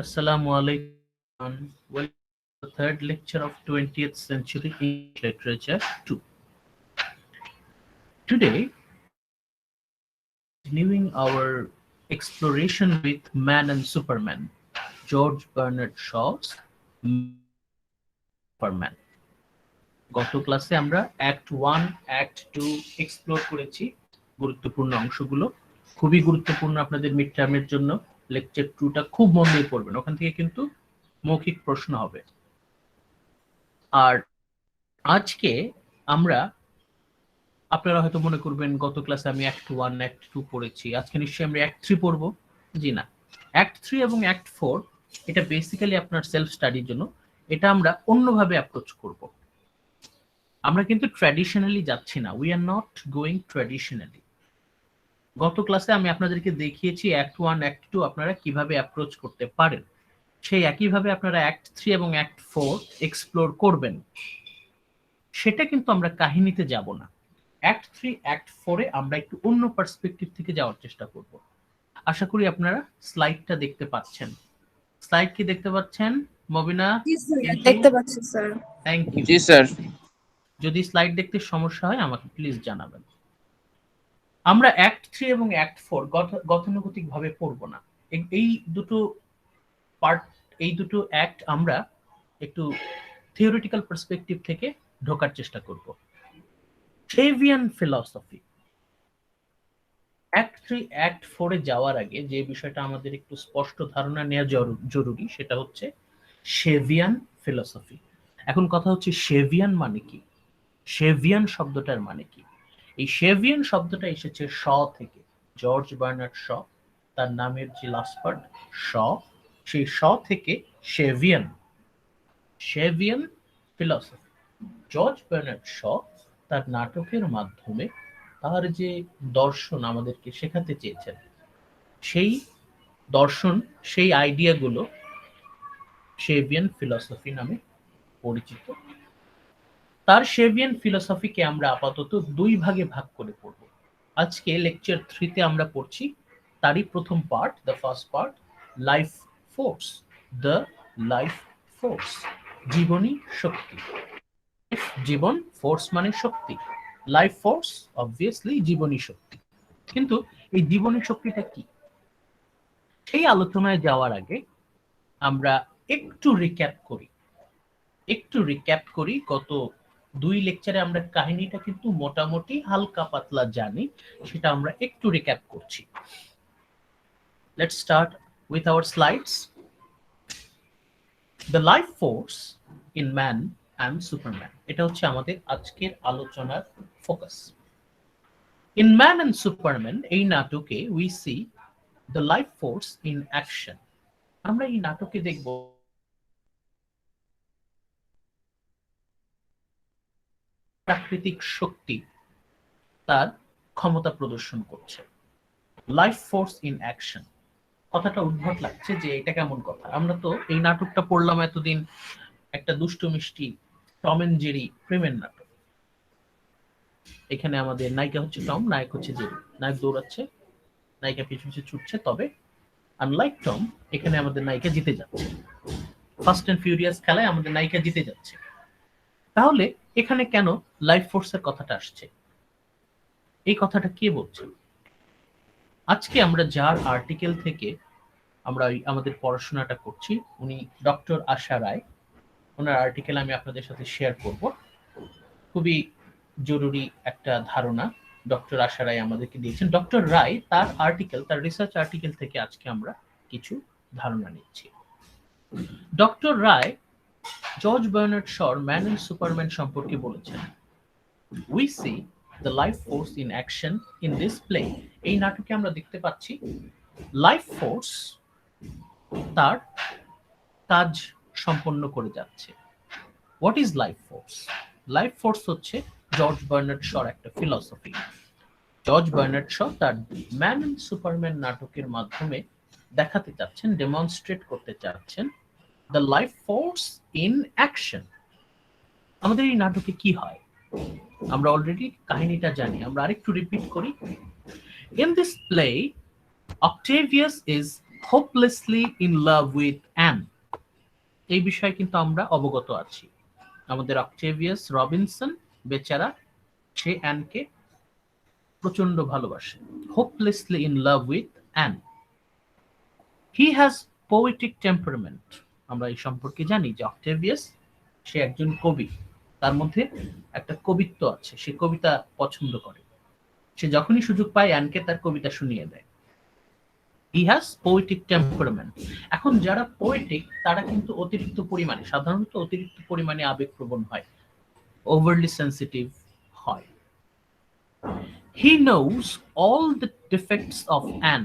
Assalamu alaikum. Welcome to the third lecture of 20th Century English Literature 2. Today, continuing our exploration with Man and Superman, George Bernard Shaw's Superman. গত ক্লাসে আমরা act 1, act 2 explore করেছি গুরুত্বপূর্ণ অংশগুলো। খুবই গুরুত্বপূর্ণ আপনাদের মিড টার্মের জন্য। লেকচার 2টা খুব মন দিয়ে পড়বেন, ওখান থেকে কিন্তু মৌখিক প্রশ্ন হবে। আর আজকে আমরা, আপনারা হয়তো মনে করবেন গত ক্লাসে আমি অ্যাক্ট 1, অ্যাক্ট 2 পড়েছি, আজকে নিশ্চয়ই আমরা অ্যাক্ট 3 পড়বো। জি না, অ্যাক্ট 3 এবং অ্যাক্ট 4 এটা বেসিক্যালি আপনার সেলফ স্টাডির জন্য। এটা আমরা অন্যভাবে অ্যাপ্রোচ করব। আমরা কিন্তু ট্র্যাডিশনালি যাচ্ছি না, we are not going traditionally. গত ক্লাসে আমি আপনাদেরকে দেখিয়েছি অ্যাক্ট 1, অ্যাক্ট 2 আপনারা কিভাবে অ্যাপ্রোচ করতে পারেন, সেই একইভাবে আপনারা অ্যাক্ট 3 এবং অ্যাক্ট 4 এক্সপ্লোর করবেন। সেটা কিন্তু আমরা কাহিনীতে যাব না। অ্যাক্ট 3, অ্যাক্ট 4-এ আমরা একটু অন্য পার্সপেক্টিভ থেকে যাওয়ার চেষ্টা করব। আশা করি আপনারা স্লাইডটা দেখতে পাচ্ছেন। স্লাইড কি দেখতে পাচ্ছেন মবিনা? দেখতে পাচ্ছি স্যার। Thank you. জি স্যার। যদি স্লাইড দেখতে সমস্যা হয় আমাকে প্লিজ জানাবেন। আমরা অ্যাক্ট 3 এবং অ্যাক্ট 4 গতানুগতিক ভাবে পড়ব না। এই দুটো পার্ট, এই দুটো অ্যাক্ট আমরা একটু থিওরিটিক্যাল পার্সপেক্টিভ থেকে ঢোকার চেষ্টা করব। Sevian philosophy. অ্যাক্ট 3, অ্যাক্ট 4-এ যাওয়ার আগে যে বিষয়টা আমাদের একটু স্পষ্ট ধারণা নেওয়া জরুরি, সেটা হচ্ছে সেভিয়ান ফিলসফি। এখন কথা হচ্ছে সেভিয়ান মানে কি, সেভিয়ান শব্দটার মানে কি। এই সেভিয়ান শব্দটা এসেছে শ থেকে, জর্জ বার্নার্ড শ, তার নামের যে লাস্ট পার্ট শ, সেই শ থেকে Sevian, Sevian philosophy. George Bernard শ তার নাটকের মাধ্যমে তার যে দর্শন আমাদেরকে শেখাতে চেয়েছেন, সেই দর্শন, সেই আইডিয়াগুলো সেভিয়ান ফিলসফি নামে পরিচিত। তার সেভিয়ান ফিলসফিকে আমরা আপাতত দুই ভাগে ভাগ করে পড়ব। আজকে লেকচার 3-তে আমরা পড়ছি তারই প্রথম part, the first part, life force. The life force, জীবনী শক্তি। জীবন, ফোর্স মানে শক্তি, লাইফ ফোর্স অবভিয়াসলি জীবনী শক্তি। কিন্তু এই জীবনী শক্তিটা কি, সেই আলোচনায় যাওয়ার আগে আমরা একটু রিক্যাপ করি। গত 2 লেকচারে আমরা কাহিনীটা কিন্তু মোটামুটি হালকা পাতলা জানি, সেটা আমরা একটু রিক্যাপ করছি। Let's start with our slides. The life force in man and Superman, এটা হচ্ছে আমাদের আজকের আলোচনার focus. In man and Superman, এই নাটকে we see the life force in action. আমরা এই নাটকে দেখব প্রাকৃতিক শক্তি তার ক্ষমতা প্রদর্শন করছে। লাইফ ফোর্স ইন অ্যাকশন, কথাটা উদ্ভট লাগছে যে এটা কেমন কথা। আমরা তো এই নাটকটা পড়লাম এতদিন একটা দুষ্টু মিষ্টি টম এন্ড জেরি প্রেমের নাটক। এখানে আমাদের নায়িকা হচ্ছে টম, নায়ক হচ্ছে জেরি। নায়ক দৌড়াচ্ছে, নায়িকা পিছু পিছু ছুটছে, তবে আনলাইক টম এখানে আমাদের নায়িকা জিতে যাচ্ছে। ফাস্ট অ্যান্ড ফিউরিয়াস খেলায় আমাদের নায়িকা জিতে যাচ্ছে। তাহলে এখানে কেন লাইফ ফোর্সের কথাটা আসছে? এই কথাটা কে বলছে? আজকে আমরা যার আর্টিকেল থেকে আমরা আমাদের পড়াশোনাটা করছি, উনি ডক্টর আশা রায়। ওনার আর্টিকেল আমি আপনাদের সাথে শেয়ার করব। খুবই জরুরি একটা ধারণা ডক্টর আশা রায় আমাদেরকে দিয়েছেন। ডক্টর রায় তার আর্টিকেল, তার রিসার্চ আর্টিকেল থেকে আজকে আমরা কিছু ধারণা নিচ্ছি। ডক্টর রায় জর্জ বার্নার্ড শর ম্যান অ্যান্ড সুপারম্যান সম্পর্কে বলেছেন, we see the life force in action in this play. এই নাটকে আমরা দেখতে পাচ্ছি লাইফ ফোর্স তার কাজ সম্পন্ন করে যাচ্ছে। What is life force? Life force হচ্ছে জর্জ বার্নার্ড শর একটা ফিলসফি। জর্জ বার্নার্ড শ তার ম্যান অ্যান্ড সুপারম্যান নাটকের মাধ্যমে দেখাতে চাচ্ছেন, ডেমনস্ট্রেট করতে চাচ্ছেন the life force in action. আমাদের এই নাটকে কি হয় আমরা অলরেডি কাহিনীটা জানি, আমরা আরেকটু রিপিট করি। In this play, Octavius is hopelessly in love with এই বিষয়ে কিন্তু আমরা অবগত আছি। আমাদের অক্টেভিয়াস রবিনসন বেচারা সে অ্যানকে প্রচন্ড ভালোবাসে, হোপলেসলি in love with an. He has poetic temperament. আমরা এই সম্পর্কে জানি যে অক্টেভিয়াস সে একজন কবি, তার মধ্যে একটা কবিত্ব আছে, সে কবিতা পছন্দ করে। সে যখনই সুযোগ পায় অ্যানকে তার কবিতা শুনিয়ে দেয়। He has poetic temperament. এখন যারা পোয়েটিক তারা কিন্তু অতিরিক্ত পরিমাণে, সাধারণত অতিরিক্ত পরিমাণে আবেগপ্রবণ হয়, ওভারলি সেন্সিটিভ হয়। He knows all the defects of Ann.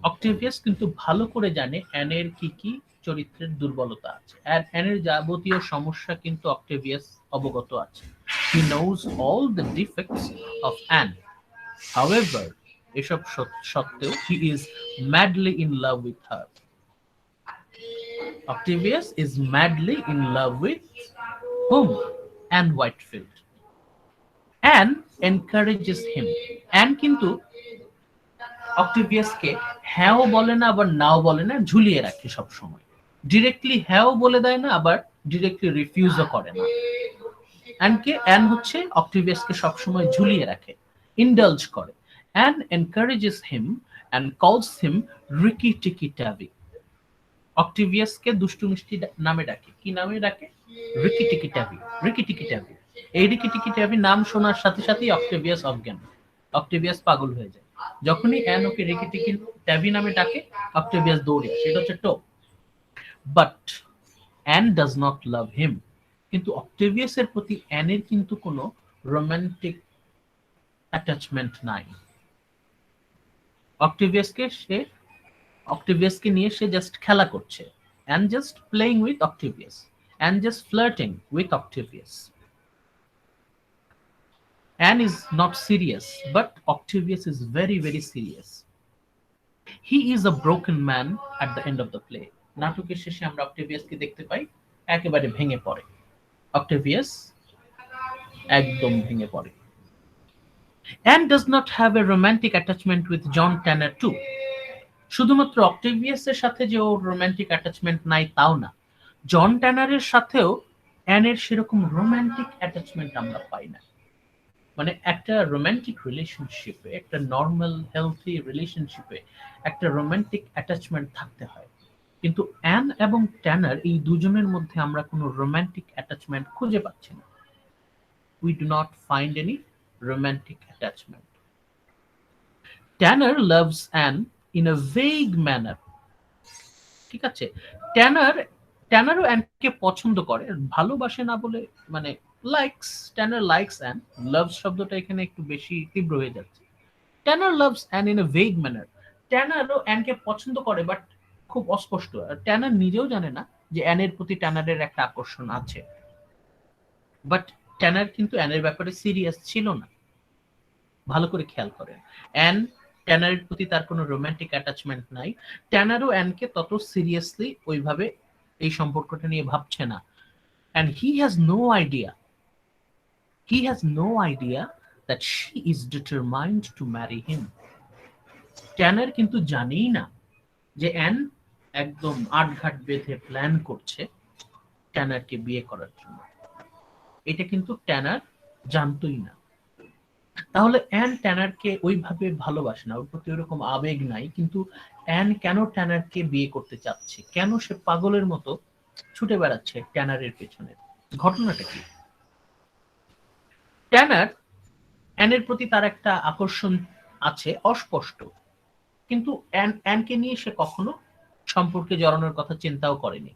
Octavius কিন্তু ভালো করে জানে অ্যানের কি কি চরিত্রের দুর্বলতা আছে, আর অ্যানের যাবতীয় সমস্যা কিন্তু অক্টেভিয়াস অবগত আছে। He knows all the defects of Ann. However, এসব সত্ত্বেও he is madly in love with her. Octavius is madly in love with whom? Ann Whitefield. Ann encourages him. Ann কিন্তু অক্টেভিয়াসকে হ্যাঁও বলে না আবার নাও বলে না, ঝুলিয়ে রাখে সব সময়। ডিরেক্টলি হ্যাঁও বলে দেয় না, আবার ডিরেক্টলি রিফিউজও করে না। অ্যান হচ্ছে অক্টেভিয়াসকে সবসময় ঝুলিয়ে রাখে, ইন্ডালজ করে। অ্যান এনকারেজেস হিম অ্যান্ড কলস হিম রিকি টিকি ট্যাভি। অক্টেভিয়াসকে দুষ্টু মিষ্টি নামে ডাকে। কি নামে ডাকে? রিকি টিকি ট্যাভি। রিকি টিকি ট্যাভি। এই রিকি টিকি ট্যাভি নাম শোনার সাথে সাথেই অক্টেভিয়াস অজ্ঞান, অক্টেভিয়াস পাগল হয়ে যায়। যখনই অ্যান ওকে রিকি টিকি ট্যাভি নামে ডাকে, অক্টেভিয়াস দৌড়ে আসে। এটা হচ্ছে টো। বাট অ্যান ডাজ নট লাভ হিম। কিন্তু অক্টেভিয়াসের প্রতি অ্যানের কিন্তু কোনো রোমান্টিক অ্যাটাচমেন্ট নাই। অক্টেভিয়াসকে নিয়ে সে জাস্ট খেলা করছে, and just playing with Octavius, and just flirting with Octavius. Anne is not serious, but Octavius is very, very serious. He is a broken man at the end of the play. নাটকের শেষে আমরা অক্টেভিয়াসকে দেখতে পাই একেবারে ভেঙে পড়ে। অক্টেভিয়াস একদম ভেঙে পড়ে। Anne does not have a romantic attachment with John Tanner too. শুধুমাত্র অক্টেভিয়াসের সাথে যে ওর রোমান্টিক অ্যাটাচমেন্ট নাই তাও না, জন ট্যানারের সাথেও অ্যানের সেরকম রোমান্টিক অ্যাটাচমেন্ট আমরা পাই না। মানে একটা রোমান্টিক রিলেশনশিপে, একটা নর্মাল হেলথি রিলেশনশিপে একটা রোমান্টিক অ্যাটাচমেন্ট থাকতে হয়, কিন্তু অ্যান এবং ট্যানার এই দুজনের মধ্যে আমরা কোনো রোমান্টিক অ্যাটাচমেন্ট খুঁজে পাচ্ছি না। We do not find any romantic attachment. ট্যানার loves an in a vague manner. ঠিক আছে, ট্যানারও অ্যানকে পছন্দ করে, ভালোবাসে না বলে, মানে likes, Tanner likes Ann. Loves শব্দটা এখানে একটু বেশি তীব্র হয়ে যাচ্ছে। Tanner loves Ann in a vague manner. ট্যানারও অ্যানকে পছন্দ করে, বাট খুব অস্পষ্ট। ট্যানার নিজেও জানে না যে অ্যানের প্রতি ট্যানারের একটা আকর্ষণ আছে, বাট ট্যানার কিন্তু অ্যানের ব্যাপারে সিরিয়াস ছিল না। ভালো করে খেয়াল করেন, অ্যান ট্যানারের প্রতি তার কোনো রোমান্টিক অ্যাটাচমেন্ট নাই। ট্যানারও অ্যানকে তত সিরিয়াসলি ওইভাবে এই সম্পর্কটা নিয়ে ভাবছে না। and he has no idea that she is determined to marry him. ট্যানার কিন্তু জানেই না যে অ্যান একদম আটঘাট বেঁধে প্ল্যান করছে ট্যানারকে বিয়ে করার জন্য। এটা কিন্তু ট্যানার জানতোই না। তাহলে অ্যান ট্যানারকে ওইভাবে ভালোবাসে না, ওর প্রতি ওরকম আবেগ নাই, কিন্তু অ্যান কেন ট্যানারকে বিয়ে করতে চাচ্ছে? কেন সে পাগলের মতো ছুটে বেড়াচ্ছে ট্যানারের পেছনে? ঘটনাটা কি? ট্যানার অ্যানের প্রতি তার একটা আকর্ষণ আছে, অস্পষ্ট, কিন্তু অ্যানকে নিয়ে সে কখনো সম্পর্কে জড়ানোর কথা চিন্তাও করেনি।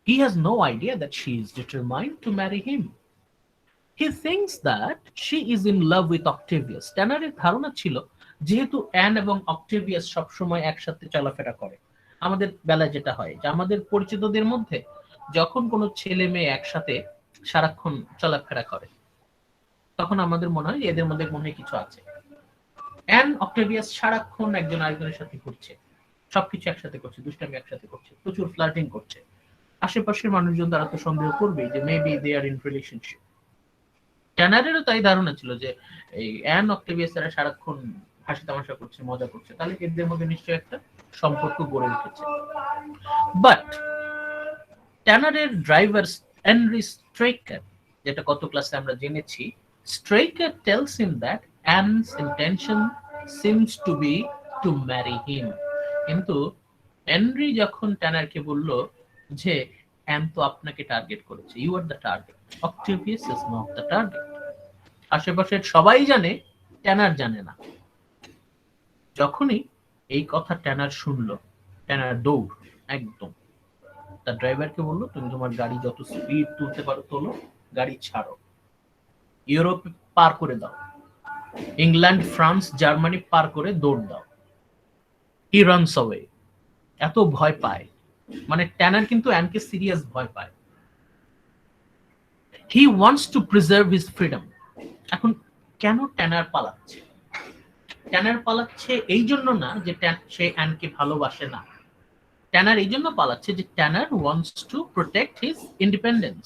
He has no idea that she is determined to marry him. He thinks that she is in love with Octavius. ট্যানারের ধারণা ছিল যেহেতু অ্যান এবং অক্টেভিয়াস সবসময় একসাথে চলাফেরা করে, আমাদের বেলায় যেটা হয় যে আমাদের পরিচিতদের মধ্যে যখন কোনো ছেলে মেয়ে একসাথে সারাক্ষণ চলাফেরা করে, তখন আমাদের মনে হয় এদের মধ্যে মনে হয় কিছু আছে। অ্যান অক্টেভিয়াস সারাক্ষণ একজন আরেকজনের সাথে ঘুরছে, সবকিছু একসাথে করছে, দুষ্টামি একসাথে করছে, প্রচুর ফ্লার্টিং করছে। আশেপাশের মানুষজন তারা তো সন্দেহ করবে যে maybe they are in relationship. ট্যানারেরও তাই ধারণা ছিল যে এই অ্যান অক্টেভিয়াস এরা সারাক্ষণ হাসি তামাশা করছে, মজা করছে, তাহলে এদের মধ্যে নিশ্চয়ই একটা সম্পর্ক গড়ে উঠেছে। বাট ট্যানারের ড্রাইভার হেনরি স্ট্রেকার, যেটা গত ক্লাসে আমরা জেনেছি, Straker tells him that Ann's intention seems to be to marry him. কিন্তু হেনরি যখন ট্যানারকে বলল যে অ্যান তো আপনাকে টার্গেট করেছে, you are the target, Octavius is not the target, আশেপাশের সবাই জানে, ট্যানার জানে না। যখনই এই কথা ট্যানার শুনলো, ট্যানার দৌড় একদম, তার ড্রাইভারকে বললো তুমি তোমার গাড়ি যত স্পিড তুলতে পারো তোলো, গাড়ি ছাড়ো, ইউরোপ পার করে দাও, ইংল্যান্ড, ফ্রান্স, জার্মানি পার করে দৌড় দাও। He runs away. এত ভয় পায়, মানে ট্যানার কিন্তু অ্যানকে সিরিয়াস ভয় পায়। He wants to preserve his freedom. এখন কেন ট্যানার পালাচ্ছে? ট্যানার পালাচ্ছে এই জন্য না যে সে অ্যানকে ভালোবাসে না, ট্যানার এই জন্য পালাচ্ছে যে Tanner wants to protect his independence.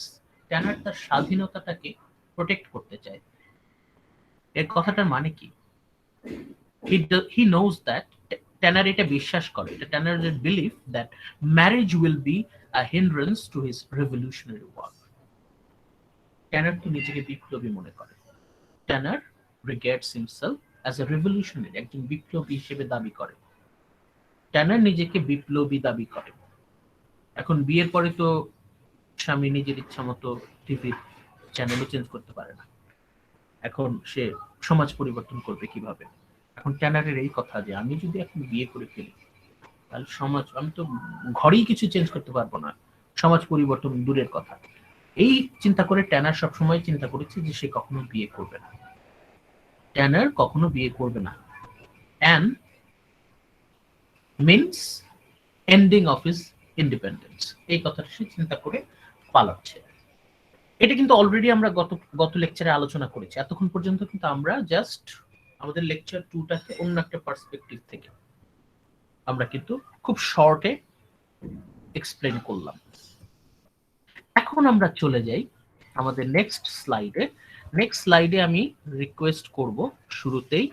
Tanner তার স্বাধীনতাটাকে প্রোটেক্ট করতে চায়। এর কথাটার মানে কি? হি নোজ দ্যাট, ট্যানার এটা বিশ্বাস করে, এটা ট্যানারের belief that marriage will be a hindrance to his revolutionary work. Tanner তো নিজেকে বিপ্লবী মনে করে। Tanner regards himself as a revolutionary, একজন বিপ্লবী হিসেবে দাবি করে। ট্যানার নিজেকে বিপ্লবী দাবি করে। এখন বিয়ের পরে তো স্বামী নিজের ইচ্ছা মতো টিভির চ্যানেলও চেঞ্জ করতে পারে না। এখন সে সমাজ পরিবর্তন করবে কিভাবে? এখন ট্যানারের এই কথা যে আমি যদি এখন বিয়ে করে ফেলি তাহলে সমাজ, আমি তো ঘরেই কিছু চেঞ্জ করতে পারবো না, সমাজ পরিবর্তন দূরের কথা। এই চিন্তা করে ট্যানার সবসময় চিন্তা করেছে যে সে কখনো বিয়ে করবে না। ট্যানার কখনো বিয়ে করবে না। An means ending of his independence, এই কথাটা সে চিন্তা করে পালাচ্ছে। এটা কিন্তু অলরেডি আমরা গত লেকচারে আলোচনা করেছি। এতক্ষণ পর্যন্ত কিন্তু আমরা জাস্ট আমাদের লেকচার 2টাকে অন্য একটা পার্সপেক্টিভ থেকে আমরা কিন্তু খুব শর্টে এক্সপ্লেন করলাম। এখন আমরা চলে যাই আমাদের নেক্সট স্লাইডে। নেক্সট স্লাইডে আমি রিকোয়েস্ট করব শুরুতেই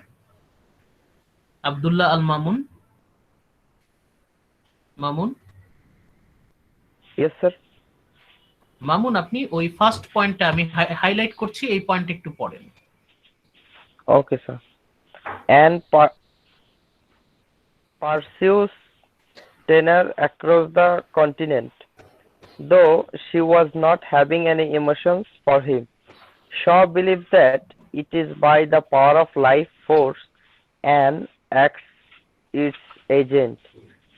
আব্দুল্লাহ আল মামুন। Mamun, yes sir. মামুন আপনি ওই ফার্স্ট পয়েন্টটা আমি হাইলাইট করছি, এই পয়েন্ট একটু পড়েন। Okay sir. And pursues Tanner across the continent, though she was not having any emotions for him. Shaw believes that it is by the power of life force and acts its agent.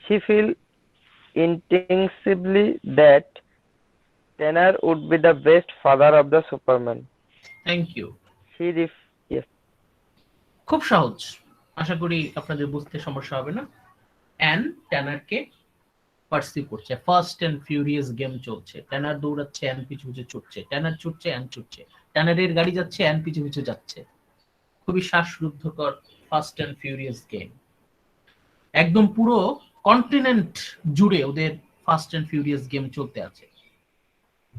She feels instinctively that Tanner would be the best father of the Superman. Thank you. Yes. খুব সহজ, আশা করি আপনাদের বুঝতে সমস্যা হবে না। An ট্যানারকে perceive করছে, fast and furious game চলছে, ট্যানার দৌড়াচ্ছে, অ্যান পিছু পিছু ছুটছে, ট্যানার ছুটছে, অ্যান ছুটছে, ট্যানারের গাড়ি যাচ্ছে, অ্যান পিছু পিছু যাচ্ছে। খুবই শ্বাসরুদ্ধকর ফাস্ট এন্ড ফিউরিয়াস গেম। একদম পুরো কন্টিনেন্ট জুড়ে ওদের ফাস্ট এন্ড ফিউরিয়াস গেম চলতে আছে।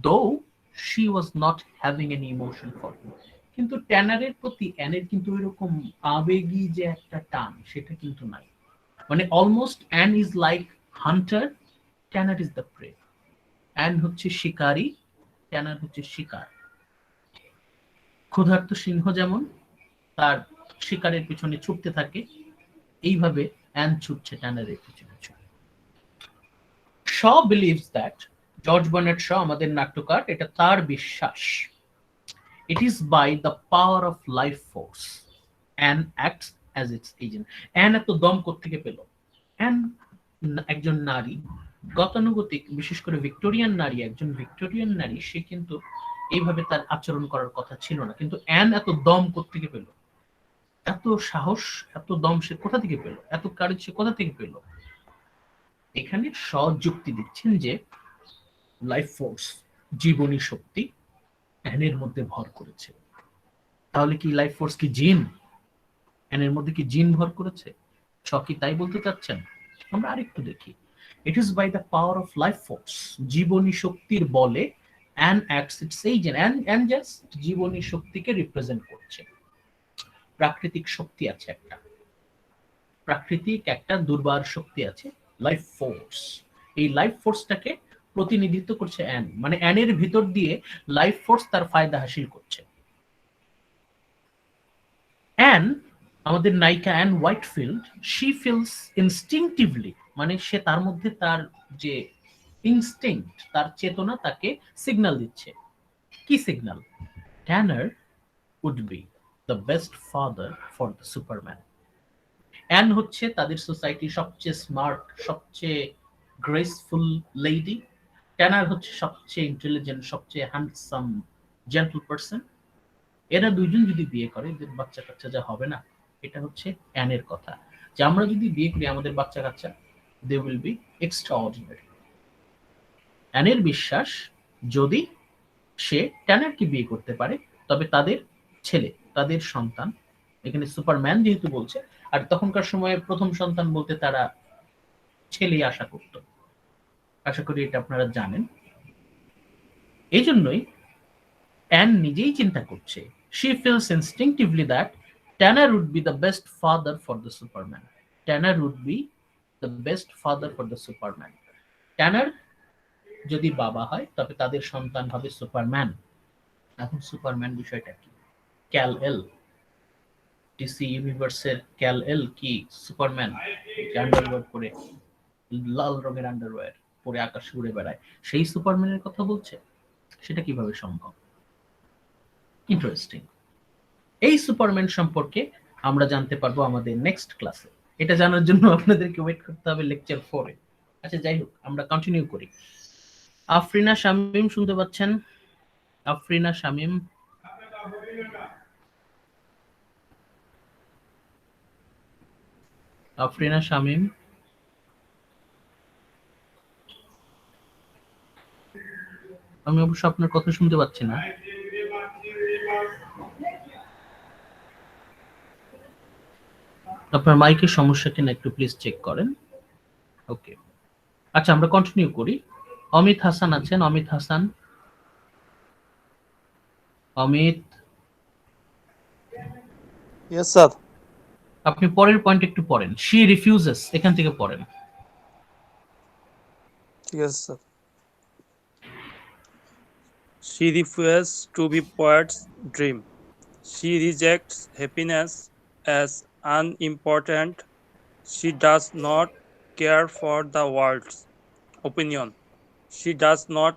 Though she was not having any emotion for him, কিন্তু ট্যানারের প্রতি অ্যানের কিন্তু এরকম আবেগী যে একটা টান সেটা কিন্তু নাই। মানে almost Ann is like hunter, Tanner is the prey. Ann হচ্ছে শিকারী, ট্যানার হচ্ছে শিকার। ক্ষুধার্ত সিংহ যেমন তার শিকারের পিছনে ছুটতে থাকে, এইভাবে অ্যান ছুটছে ট্যানারের পিছনে। Shaw believes that, George Bernard Shaw আমাদের নাট্যকার, এটা তার বিশ্বাস, it is by the power of life force and acts as its agent. An এত দম কোত্থেকে পেল? অ্যান একজন নারী, গতানুগতিক, বিশেষ করে ভিক্টোরিয়ান নারী, একজন ভিক্টোরিয়ান নারী, সে কিন্তু এইভাবে তার আচরণ করার কথা ছিল না। কিন্তু অ্যান এত দম কোত্থেকে পেল? এত সাহস, এত দম সে কোথা থেকে পেল? এত কারেজ সে কোথা থেকে পেল? এখানে যুক্তি দিচ্ছেন যে লাইফ ফোর্স, জীবনী শক্তি অ্যানের মধ্যে ভর করেছে। তাহলে কি লাইফ ফোর্স কি জিন? অ্যানের মধ্যে কি জিন ভর করেছে? কি তাই বলতে চাচ্ছেন? আমরা আরেকটু দেখি। It is by the power of life force, জীবনী শক্তির বলে Ann acts its agent. Ann just জীবনী শক্তিকে রিপ্রেজেন্ট করছে। প্রাকৃতিক শক্তি আছে একটা, প্রাকৃতিক একটা দুর্বার শক্তি আছে, লাইফ ফোর্স। এই লাইফ ফোর্সটাকে প্রতিনিধিত্ব করছে অ্যান, মানে অ্যানের ভিতর দিয়ে লাইফ ফোর্স তার ফায়দা হাসিল করছে। অ্যান, আমাদের নায়িকা an Whitefield, she feels instinctively, মানে সে তার মধ্যে তার যে ইনস্টিংক্ট, তার চেতনা তাকে সিগন্যাল দিচ্ছে। কি signal? ট্যানার would be the best father for the Superman. An হচ্ছে তাদের সোসাইটির সবচেয়ে স্মার্ট, সবচেয়ে গ্রেসফুল লেডি। ট্যানার হচ্ছে সবচেয়ে ইন্টেলিজেন্ট, সবচেয়ে হ্যান্ডসাম, জেন্টল পারসন। এরা দুইজন যদি বিয়ে করে এদের বাচ্চা কাচ্চা যা হবে না, এটা হচ্ছে অ্যানের কথা, যে আমরা যদি বিয়ে করি আমাদের বাচ্চা কাচ্চা they will be extraordinary. অ্যানের বিশ্বাস যদি সে ট্যানারকে বিয়ে করতে পারে তবে তাদের ছেলে, তাদের সন্তান, এখানে সুপারম্যান যেহেতু বলছে, আর তখনকার সময়ে প্রথম সন্তান বলতে তারা ছেলে আশা করত, আশা করি এটা আপনারা জানেন। এই জন্যই অ্যান নিজেই চিন্তা করছে, she feels instinctively that Tanner would be the best father for the Superman. Tanner would be the best father for the Superman. ট্যানার যদি বাবা হয় তবে তাদের সন্তান হবে সুপারম্যান। এখন সুপারম্যান বিষয়টা কি? ক্যাল এল, ডিসি ইউনিভার্সের ক্যাল এল কি সুপারম্যান? আন্ডারওয়্যার পরে, লাল রঙের আন্ডারওয়্যার পরে আকাশে উড়ে বেড়ায়, সেই সুপারম্যানের কথা বলছে? সেটা কিভাবে সম্ভব? ইন্টারেস্টিং। এই সুপারম্যান সম্পর্কে আমরা জানতে পারবো আমাদের নেক্সট ক্লাসে। এটা জানার জন্য আপনাদেরকে ওয়েট করতে হবে লেকচার 4 এ। আচ্ছা যাই হোক, আমরা কন্টিনিউ করি। আফরিনা শামীম শুনতে পাচ্ছেন? আফরিনা শামীম, আফরিনা শামীম, আমি অবশ্য আপনার কথা শুনতে পাচ্ছি না। আপনার মাইকের সমস্যা কিনা একটু প্লিজ চেক করেন। ওকে, আচ্ছা আমরা কন্টিনিউ করি। অমিত হাসান আছেন? Amit Hasan, Amit, Yes, sir. আপনি পরের পয়েন্ট একটু পড়েন। শি রিফিউজেস, এখান থেকে পড়েন। Yes, sir. She refuses to be poet's dream. She rejects happiness as unimportant. She does not care for the world's opinion. She does not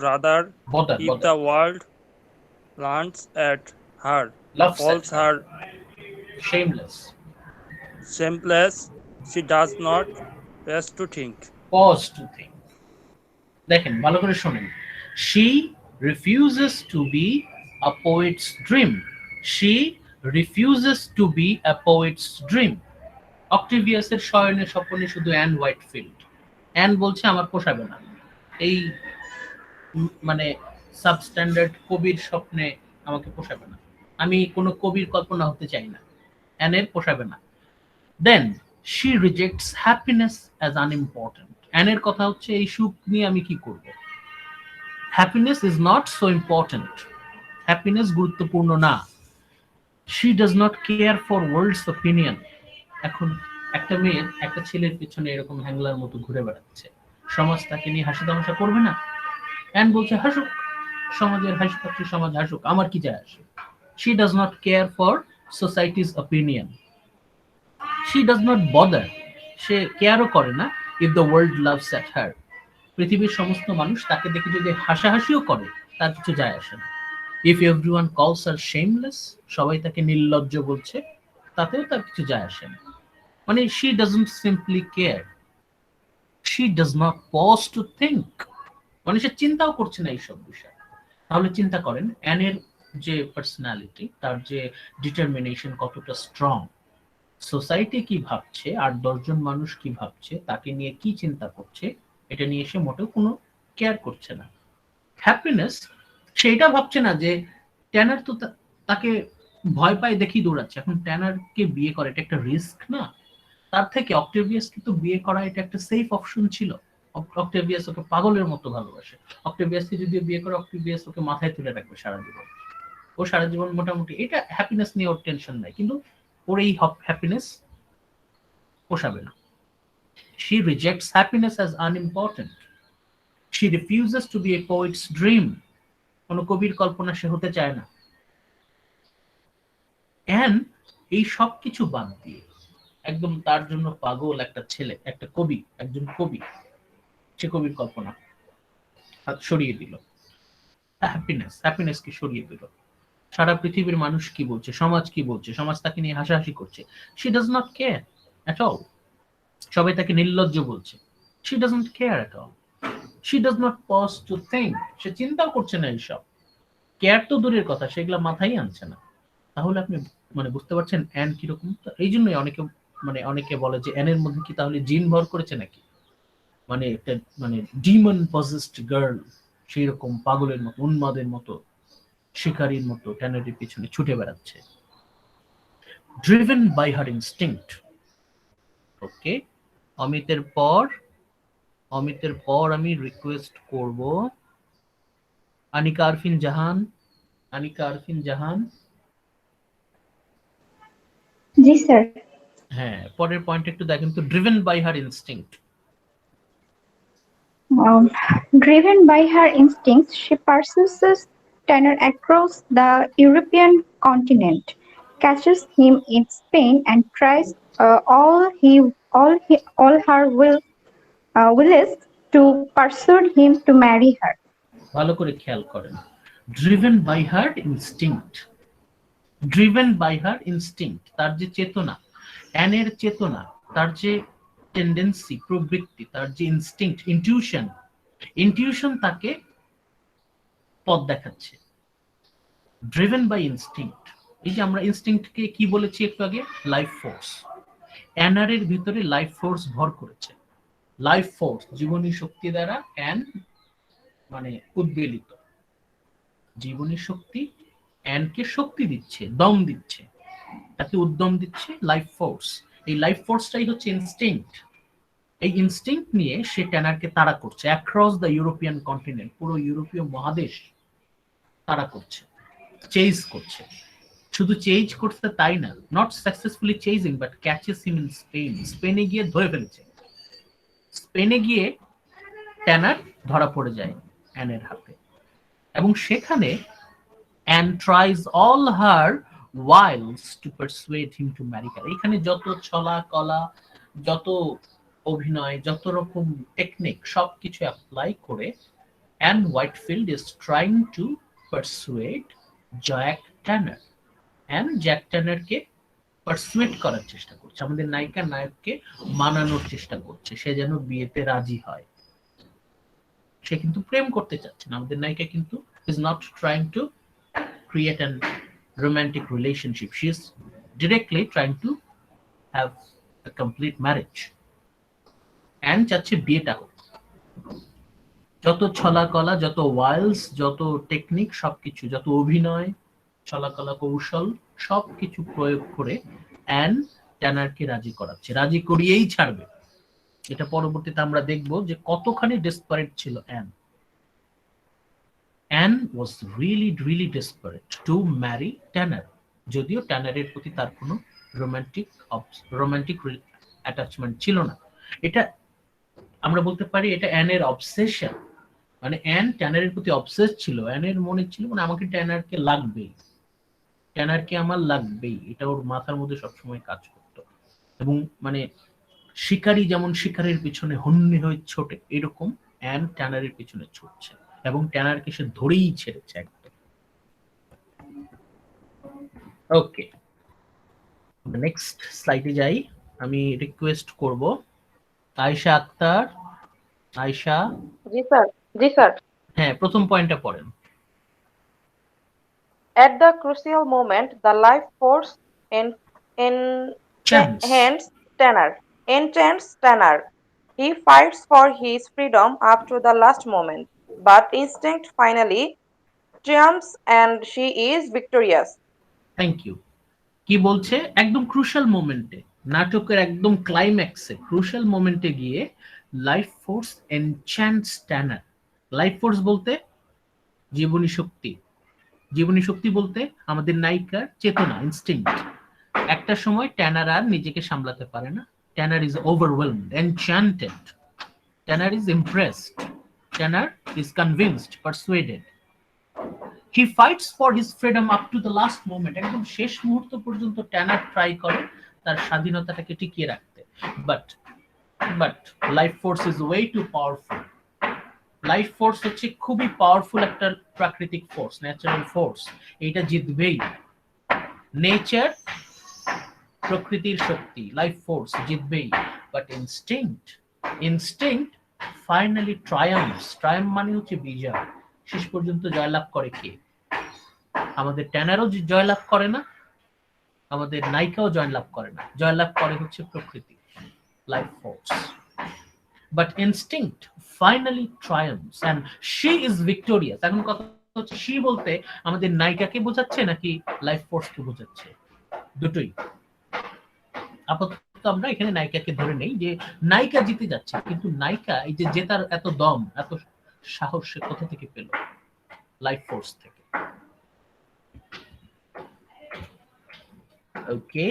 rather bother if the world laughs at her, calls her shameless. shameless. She does not rest to think. Pause to think. দেখেন ভালো করে শোনেন। She refuses to be a poet's dream. She refuses to be a poet's dream. অক্টেভিয়াসের শয়নের স্বপ্নে শুধু an Whitefield. An বলছে আমার পোষাবে না, এই মানে সাবস্ট্যান্ডার্ড কবির স্বপ্নে আমাকে পোষাবে না, আমি কোনো কবির কল্পনা হতে চাই না, অ্যানের পোষাবে না। দেন she rejects happiness as unimportant. অ্যানের কথা হচ্ছে এই সুখ নিয়ে আমি কি করব? Happiness is not so important. Happiness গুরুত্বপূর্ণ না। She does not care for world's opinion. এখন একটা মেয়ে একটা ছেলের পিছনে এরকম হ্যাংলার মতো ঘুরে বেড়াচ্ছে, সমাজ তাকে নিয়ে হাসি তামাশা করবে না? অ্যান বলছে হাসুক, সমাজের হাসি পাখি সমাজ হাসুক, আমার কি যায় আসে? She does not care for society's opinion. She does not bother. সে কেয়ারও করে না if the world loves at her. পৃথিবীর সমস্ত মানুষ তাকে দেখে যদি হাসাহাসিও করে তার কিছু যায় আসে না। If everyone calls her shameless, সবাই তাকে নির্লজ্জ বলছে, তাতেও তার কিছু যায় আসে না। মানে she doesn't simply care. She does not pause to think. মানে সে চিন্তাও করছে না এইসব বিষয়। তাহলে চিন্তা করেন অ্যানের যে পার্সোনালিটি, তার যে ডিটারমিনেশন কতটা স্ট্রং, সোসাইটি কি ভাবছে আর 10 জন মানুষ কি ভাবছে, তাকে নিয়ে কি চিন্তা করছে, এটা নিয়ে সে মোটেও কোনো কেয়ার করছে না। হ্যাপিনেস, সেটা ভাবছে না যে ট্যানার তো তাকে ভয় পায় দেখি দৌড়াচ্ছে, এখন ট্যানারকে বিয়ে করে এটা একটা রিস্ক না? তার থেকে অক্টেভিয়াসকে তো বিয়ে করা এটা একটা সেফ অপশন ছিল। অক্টেভিয়াস ওকে পাগলের মতো ভালোবাসে, অক্টেভিয়াসকে যদি বিয়ে করে অক্টেভিয়াস ওকে মাথায় তুলে রাখবে সারা জীবন, ও সারা জীবন মোটামুটি, এটা হ্যাপিনেস নিয়ে ওর টেনশন নাই, কিন্তু ওর এই হ্যাপিনেস পোষাবে না। She rejects happiness as unimportant. She refuses to be a poet's dream. কোনো কবির কল্পনা সে হতে চায় না। অ্যান এই সব কিছু বাদ দিয়ে একদম তার জন্য পাগল একটা ছেলে, একটা কবি, একজন কবি, সে কবির কল্পনা সরিয়ে দিল, হ্যাপিনেসকে সরিয়ে দিল। সারা পৃথিবীর মানুষ কি বলছে, সমাজ কি বলছে, সমাজ তাকে নিয়ে হাসাহাসি করছে, she does not care at all. সবাই তাকে নির্লজ্জ বলছে, she doesn't care at all. She does not pause to think. সে চিন্তাও করছে না এইসব, কেয়ার তো দূরের কথা, সেগুলো মাথায় আনছে না। তাহলে আপনি মানে বুঝতে পারছেন অ্যান কিরকম। এই জন্যই অনেকে বলে যে অ্যানের মধ্যে কি তাহলে জিন ভর করেছে নাকি, মানে একটা মানে ডিমন পজেসড গার্ল, সেই রকম পাগলের মতো, উন্মাদের মতো, শিকারীর মতো ট্যানারের পিছনে ছুটে বেড়াচ্ছে, driven by her instinct. ওকে, অমিতের পর আমি রিকোয়েস্ট করব আনিকা আরফিন জাহান। জি স্যার। হ্যাঁ, পরের পয়েন্ট একটু দেখেন তো, driven by her instinct. Driven by her instincts, she pursues Tanner across the European continent, catches him in Spain, and tries all her wills to persuade him to marry her. ভালো করে খেয়াল করেন, driven by her instinct, তার যে চেতনা, অ্যানের চেতনা, তার যে টেন্ডেন্সি, প্রবৃত্তি, তার যে ইনটিউশন তাকে পথ দেখাচ্ছে। driven by instinct, এই যে আমরা ইনস্টিংক্টকে কি বলেছি একটু আগে, লাইফ ফোর্স। অ্যানারের ভিতরে লাইফ ফোর্স ভর করেছে, লাইফ ফোর্স, জীবনী শক্তি দ্বারা অ্যান মানে উদ্বেলিত। জীবনী শক্তি অ্যানকে শক্তি দিচ্ছে, দম দিচ্ছে, তাকে উদ্যম দিচ্ছে লাইফ ফোর্স। এই লাইফ ফোর্সটাই হচ্ছে ইনস্টিংক্ট। এই ইনস্টিংক্ট নিয়ে সে ট্যানারকে তাড়া করছে অ্যাক্রস দ্য ইউরোপিয়ান কন্টিনেন্ট, পুরো ইউরোপীয় মহাদেশ তাড়া করছে, চেজ করছে। শুধু চেজ করতে তাই না, not successfully chasing but catches him in Spain. স্পেনে গিয়ে ধরে ফেলেছে, স্পেনে গিয়ে ট্যানার ধরা পড়ে যায় অ্যানের হাতে, এবং সেখানে an tries all her wiles to persuade him to marry her. এখানে যত ছলা কলা, যত অভিনয়, যত রকম টেকনিক, সবকিছু অ্যাপ্লাই করে Ann Whitefield is trying to persuade Jack Tanner. Ann Jack ট্যানারকে পারসুয়েড করার চেষ্টা করছে, আমাদের নায়ককে মানানোর চেষ্টা করছে সে যেন বিয়েতে রাজি হয়। সে কিন্তু প্রেম করতে চাচ্ছে না, আমাদের নায়িকা কিন্তু is not trying to create an romantic relationship. She is directly trying to have a complete marriage. And চাচ্ছে বিয়েটা হোক। যত ছলাকলা, যত ওয়াইলস, যত টেকনিক, সবকিছু, যত অভিনয়, ছলাকলা, কৌশল, সবকিছু প্রয়োগ করে অ্যান ট্যানারকে রাজি করাচ্ছে, রাজি করিয়েই ছাড়বে। এটা পরবর্তীতে আমরা দেখব যে কতখানি ডেসপারেট ছিল an. Anne was really desperate to marry Tanner. যদিও ট্যানারের প্রতি তার কোনো রোমান্টিক অ্যাটাচমেন্ট ছিল না। এটা আমরা বলতে পারি এটা অ্যানের অবসেশন, মানে অ্যান ট্যানারের প্রতি অবসেস ছিল। অ্যানের মনে ছিল মানে আমাকে ট্যানারকে লাগবেই, ট্যানারকে আমার লাগবেই, এটা ওর মাথার মধ্যে সবসময় কাজ করতো। এবং মানে শিকারী যেমন শিকারের পিছনে হন্যে হয়ে ছোটে, এরকম অ্যান ট্যানারের পিছনে ছুটছে এবং ট্যানারকে সে ধরেই ছেড়েছে একদম। ওকে, নেক্সট স্লাইডে যাই। আমি রিকোয়েস্ট করব আয়েশা আক্তার। আয়েশা। জি স্যার। হ্যাঁ, প্রথম পয়েন্টটা পড়েন। At the crucial moment, the life force enchants Tanner. He fights for his freedom up to the last moment, but instinct finally triumphs and she is victorious. Thank you. কি বলছে, একদম crucial মোমেন্টে, নাটকের একদম ক্লাইম্যাক্সে, ক্রুশাল মোমেন্টে গিয়ে life force এনচ্যান্টস ট্যানার। Life force বলতে জীবনী শক্তি, জীবনী শক্তি বলতে আমাদের নায়িকার চেতনা, ইনস্টিংক্ট। একটা সময় ট্যানার আর নিজেকে সামলাতে পারে না, Tanner is overwhelmed, enchanted, Tanner is impressed, Tanner is convinced, persuaded. He fights for his freedom up to the last moment. একদম শেষ মুহূর্ত পর্যন্ত ট্যানার ট্রাই করে তার স্বাধীনতাটাকে টিকিয়ে রাখতে। But life force is way to powerful. Life force হচ্ছে খুবই পাওয়ারফুল একটা প্রাকৃতিক ফোর্স, ন্যাচারাল ফোর্স। এইটা জিতবেই। নেচার, প্রকৃতির শক্তি, লাইফ ফোর্স জিতবেই। But instinct finally triumphs. Triumph মানে হচ্ছে বিজয়। শেষ পর্যন্ত জয়লাভ করে কে? আমাদের ট্যানারও জয়লাভ করে না, আমাদের নায়িকাও জয়লাভ করে না। জয়লাভ করে হচ্ছে প্রকৃতি, life force. But instinct finally triumphs and she is victorious. এখন কথা হচ্ছে শি বলতে আমাদের নায়িকাকে বোঝাচ্ছে নাকি লাইফ ফোর্সকে বোঝাচ্ছে? দুটোই। আপাতত আমরা এখানে নায়িকাকে ধরে নেই যে নায়িকা জিতে যাচ্ছে, কিন্তু নায়িকা এই যে জেতার এত দম, এত সাহস সে কোথা থেকে পেল? লাইফ ফোর্স থেকে। ওকে,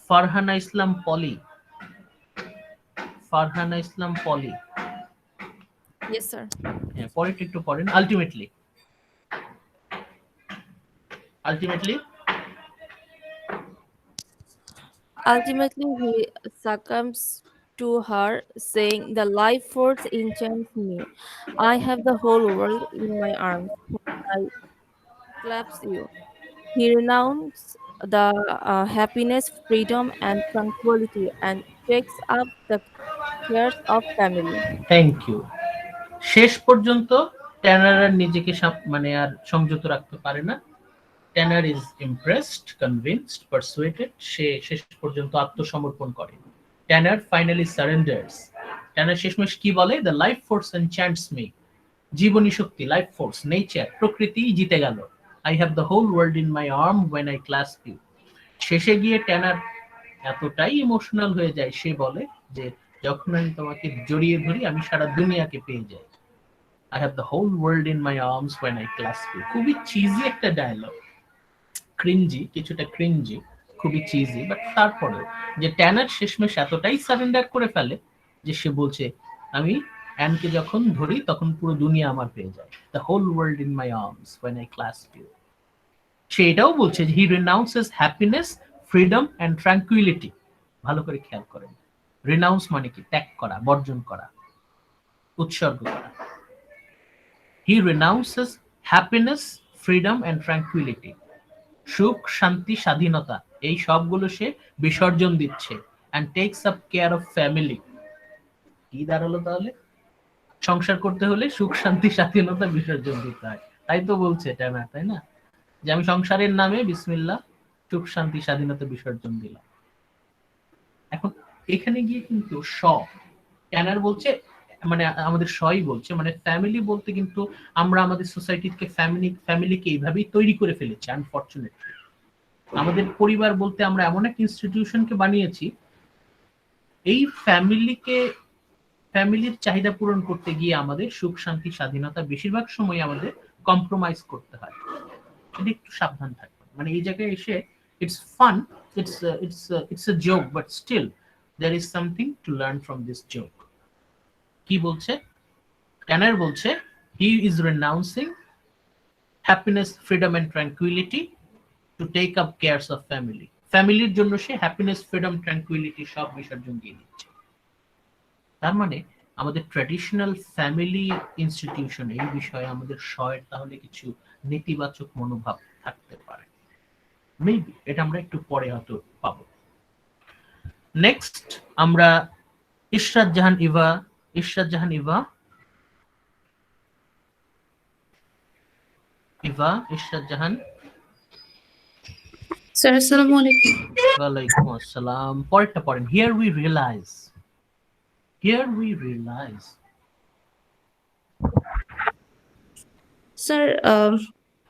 ফারহানা ইসলাম পলি। ফারহানা ইসলাম পলি, Yes, sir. হ্যাঁ, পরেরটা একটু পড়েন। Ultimately Ultimately, he succumbs to her, saying, "The life force enchants me. I have the whole world in my arms. I clasp you." He renounced the happiness, freedom, and tranquility and takes up the cares of family. Thank you. শেষ পর্যন্ত ট্যানার আর নিজেকে মানে আর সংযত রাখতে পারে না। Tanner is impressed, convinced, পারসুয়েটেড। সে শেষ পর্যন্ত আত্মসমর্পণ করে। ট্যানার ফাইনালি সারেন্ডার্স। ট্যানার শেষমেশ কি বলে? The life force enchants me. জীবনী শক্তি, লাইফ ফোর্স, নেচার, প্রকৃতি জিতে গেল। I have the whole world in my arm when I clasp you. শেষে গিয়ে ট্যানার এতটাই ইমোশনাল হয়ে যায়, সে বলে যে যখন আমি তোমাকে জড়িয়ে ধরি আমি সারা দুনিয়াকে পেয়ে যাই। I have the whole world in my arms when I clasp you. খুবই চিজি একটা ডায়লগ, ক্রিঞ্জি, কিছুটা ক্রিঞ্জি, খুবই চিজি। বাট তারপরে যে ট্যানার শেষমেশ এতটাই সারেন্ডার করে ফেলে যে সে বলছে আমি অ্যানকে যখন ধরি তখন পুরো দুনিয়া আমার পেয়ে যায়। The whole world in my arms when I clasp you. সে এটাও বলছে যে he renounces happiness, freedom and tranquility. ভালো করে খেয়াল করেন, রিনাউন্স মানে কি? ত্যাগ করা, বর্জন করা, উৎসর্গ করা। He renounces happiness, freedom and tranquility. সুখ, শান্তি, স্বাধীনতা, এই সবগুলো সে বিসর্জন দিচ্ছে। and takes up care of family. কি দাঁড়ালো তাহলে? সংসার করতে হলে সুখ, শান্তি, স্বাধীনতা বিসর্জন দিতে হয়। তাই তো বলছে ট্যানার, তাই না? যে আমি সংসারের নামে বিসমিল্লাহ সুখ, শান্তি, স্বাধীনতা বিসর্জন দিলাম। এখন এখানে গিয়ে কিন্তু ট্যানার বলছে, মানে আমাদের সই বলছে, মানে ফ্যামিলি বলতে কিন্তু আমরা আমাদের সোসাইটিকে ফ্যামিলিকে এইভাবেই তৈরি করে ফেলেছি। আনফরচুনেটলি আমাদের পরিবার বলতে আমরা এমন একটা ইনস্টিটিউশনকে বানিয়েছি, এই ফ্যামিলির চাহিদা পূরণ করতে গিয়ে আমাদের সুখ, শান্তি, স্বাধীনতা বেশিরভাগ সময় আমাদের কম্প্রোমাইজ করতে হয়। এটা একটু সাবধান থাকবেন। মানে এই জায়গায় এসে it's fun, it's a joke, but still there is something to learn from this joke. কি বলছে? ট্যানার বলছে he is renouncing happiness, freedom and tranquility to take up cares of family. ফ্যামিলির জন্য সে হ্যাপিনেস, ফ্রিডম, ট্রাঙ্কুইলিটি সব বিসর্জন দিয়ে দিচ্ছে। তার মানে আমাদের ট্র্যাডিশনাল ফ্যামিলি ইনস্টিটিউশন এই বিষয়ে আমাদের শয়ের তাহলে কিছু নেতিবাচক মনোভাব থাকতে পারে। মেবি এটা আমরা একটু পরে হয়তো পাবো। নেক্সট আমরা ইশরাত জাহান ইভা। ইশরাত জাহান ইভা, ইশরাত জাহান। Sir, Assalamualaikum. ওয়ালাইকুম আসসালাম। পরেরটা পড়েন। Here we realize. Sir,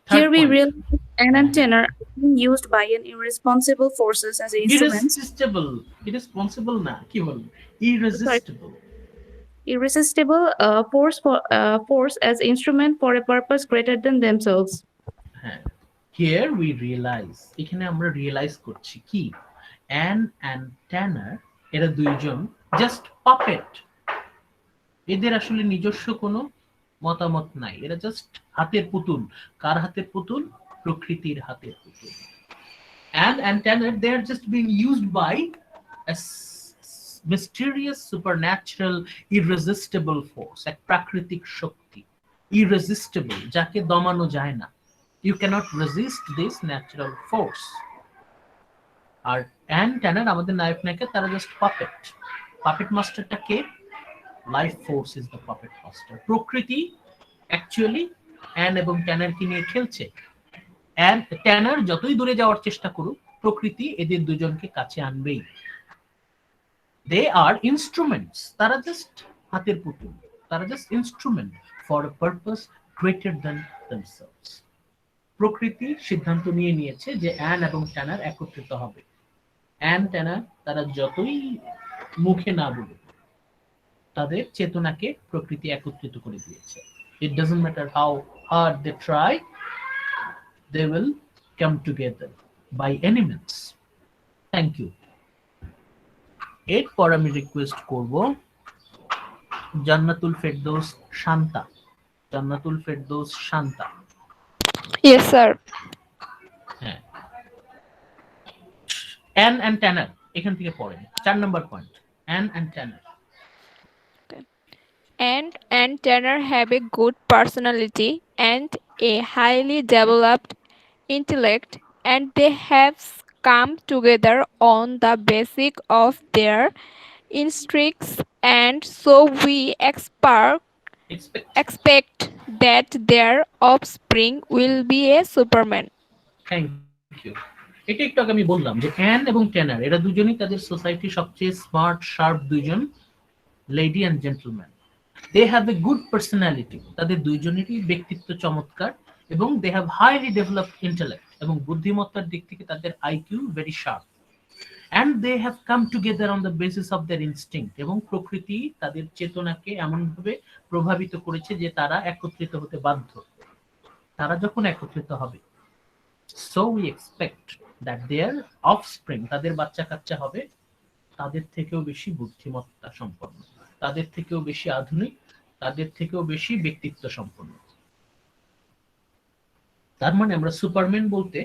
Third here we point. realize Anna and Tanner are being used by an irresponsible forces as instruments. Irresponsible না, কি বলবো? Irresistible Force as instrument for a purpose greater than themselves. হ্যাঁ, here we realize, এখানে আমরা realise করছি কি an and ট্যানার এরা দুইজন জাস্ট পাপেট, এদের আসলে নিজস্ব কোনো মতামত নাই, এরা জাস্ট হাতের পুতুল। কার হাতের পুতুল? প্রকৃতির হাতের পুতুল। And Tanner, they are just being used by a mysterious, supernatural, irresistible force, এক প্রাকৃতিক শক্তি, irresistible, যাকে দমানো যায় না। You cannot resist this natural force. আর অ্যান ট্যানার আমাদের নায়ক নায়িকা, তারা জাস্ট পাপেট। পাপেট মাস্টারটা কে? Life force is the puppet master. প্রকৃতি অ্যাকচুয়ালি অ্যান এবং ট্যানারকে নিয়ে খেলছে। অ্যান ট্যানার যতই দূরে যাওয়ার চেষ্টা করুক, প্রকৃতি এদের দুজনকে কাছে আনবেই। দে আর ইনস্ট্রুমেন্টস, তারা জাস্ট হাতের পুতুল, তারা just instrument for a purpose greater than themselves. প্রকৃতি সিদ্ধান্ত নিয়ে নিয়েছে যে অ্যান এবং ট্যানার একত্রিত হবে। অ্যান ট্যানার তারা যতই মুখে না বলুক, তাদের চেতনাকে প্রকৃতি একত্রিত করে দিয়েছে। It doesn't matter how hard they try, they will come together by any means. Thank you. এরপর আমি রিকোয়েস্ট করব জান্নাতুল ফেরদৌস শান্তা। জান্নাতুল ফেরদৌস শান্তা। Yes, sir. হ্যাঁ, অ্যান অ্যান্ড ট্যানার এখান থেকে পড়েন। 4 number point, Ann and Tanner. And Tanner have a good personality and a highly developed intellect, and they have come together on the basis of their instincts, and so we expect that their offspring will be a Superman. Thank you. এটা একটু আগে আমি বললাম যে an এবং ট্যানার এরা দুজনেই তাদের সোসাইটির সবচেয়ে স্মার্ট শার্প দুইজন lady and gentleman. They have a good personality, তাদের দুইজনেরই ব্যক্তিত্ব চমৎকার, এবং they have highly developed intellect, এবং বুদ্ধিমত্তার দিক থেকে তাদের IQ very sharp. And they have come together on the basis of their instinct, এবং প্রকৃতি তাদের চেতনাকে এমনভাবে প্রভাবিত করেছে যে তারা একত্রিত হতে বাধ্য। তারা যখন একত্রিত হবে, so we expect that their offspring, তাদের বাচ্চা কাচ্চা হবে তাদের থেকেও বেশি বুদ্ধিমত্তা সম্পন্ন, তাদের থেকেও বেশি আধুনিক, তাদের থেকেও বেশি ব্যক্তিত্ব সম্পন্ন। তার মানে আমরা সুপারম্যান বলতে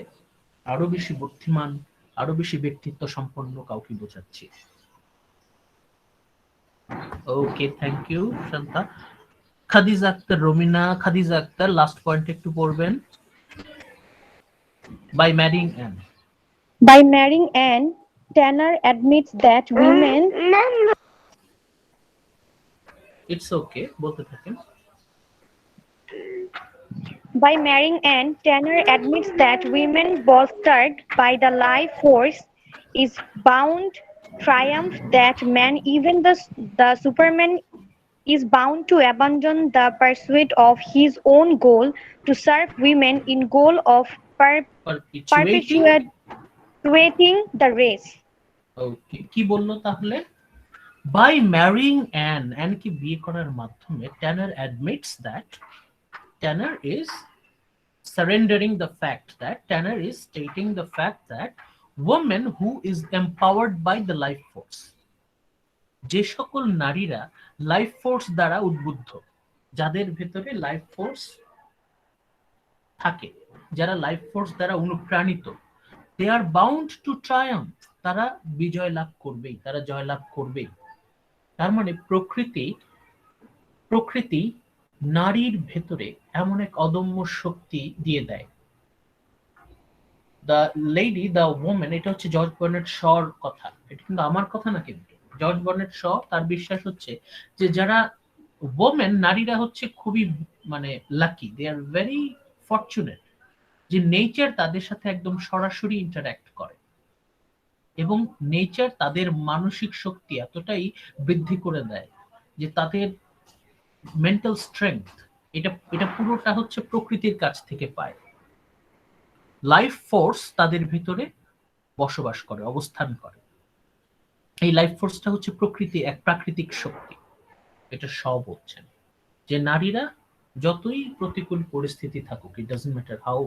আরো বেশি বুদ্ধিমান, আরো বেশি ব্যক্তিত্ব সম্পন্ন কাউকে বোঝাচ্ছি। Okay, thank you Shanta. Khadija Akter Romina, Khadija Akter last point একটু পড়বেন। By marrying Anne. By marrying Anne, Tanner admits that women. It's okay, বলতে থাকেন। By marrying Anne, Tanner admits that women bolstered by the life force is bound triumph, that man, even the Superman, is bound to abandon the pursuit of his own goal to serve women in goal of perpetuating the race. ওকে, কি বললো তাহলে? By marrying Anne, Anne কে বিয়ে করার মাধ্যমে Tanner admits that Tanner is surrendering the fact that Tanner is stating the fact that woman who is empowered by the life force, যে সকল নারীরা life force দ্বারা উদ্বুদ্ধ, যাদের ভেতরে লাইফ ফোর্স থাকে, যারা লাইফ ফোর্স দ্বারা অনুপ্রাণিত, they are bound to triumph, তারা বিজয় লাভ করবেই, তারা জয় লাভ করবেই। তার মানে প্রকৃতি নারীর ভেতরে এমন এক অদম্য শক্তি দিয়ে দেয়। দ্য লেডি, দ্য ওম্যান, এটা হচ্ছে জর্জ বার্নার্ড শর কথা, এটা কিন্তু আমার কথা না। কিন্তু জর্জ বার্নার্ড শ তার বিশ্বাস হচ্ছে যে যারা ওম্যান, নারীরা হচ্ছে খুবই মানে lucky, they are very fortunate, যে নেচার তাদের সাথে একদম সরাসরি ইন্টারঅ্যাক্ট করে, এবং নেচার তাদের মানসিক শক্তি এতটাই বৃদ্ধি করে দেয় যে তাদের মেন্টাল স্ট্রেংথ এটা পুরোটা হচ্ছে প্রকৃতির কাছ থেকে পায়। লাইফ ফোর্স তাদের ভিতরে বসবাস করে, অবস্থান করে। এই লাইফ ফোর্সটা হচ্ছে প্রকৃতি, এক প্রাকৃতিক শক্তি। এটা সব বলছেন যে নারীরা যতই প্রতিকূল পরিস্থিতি থাকুক, it doesn't matter how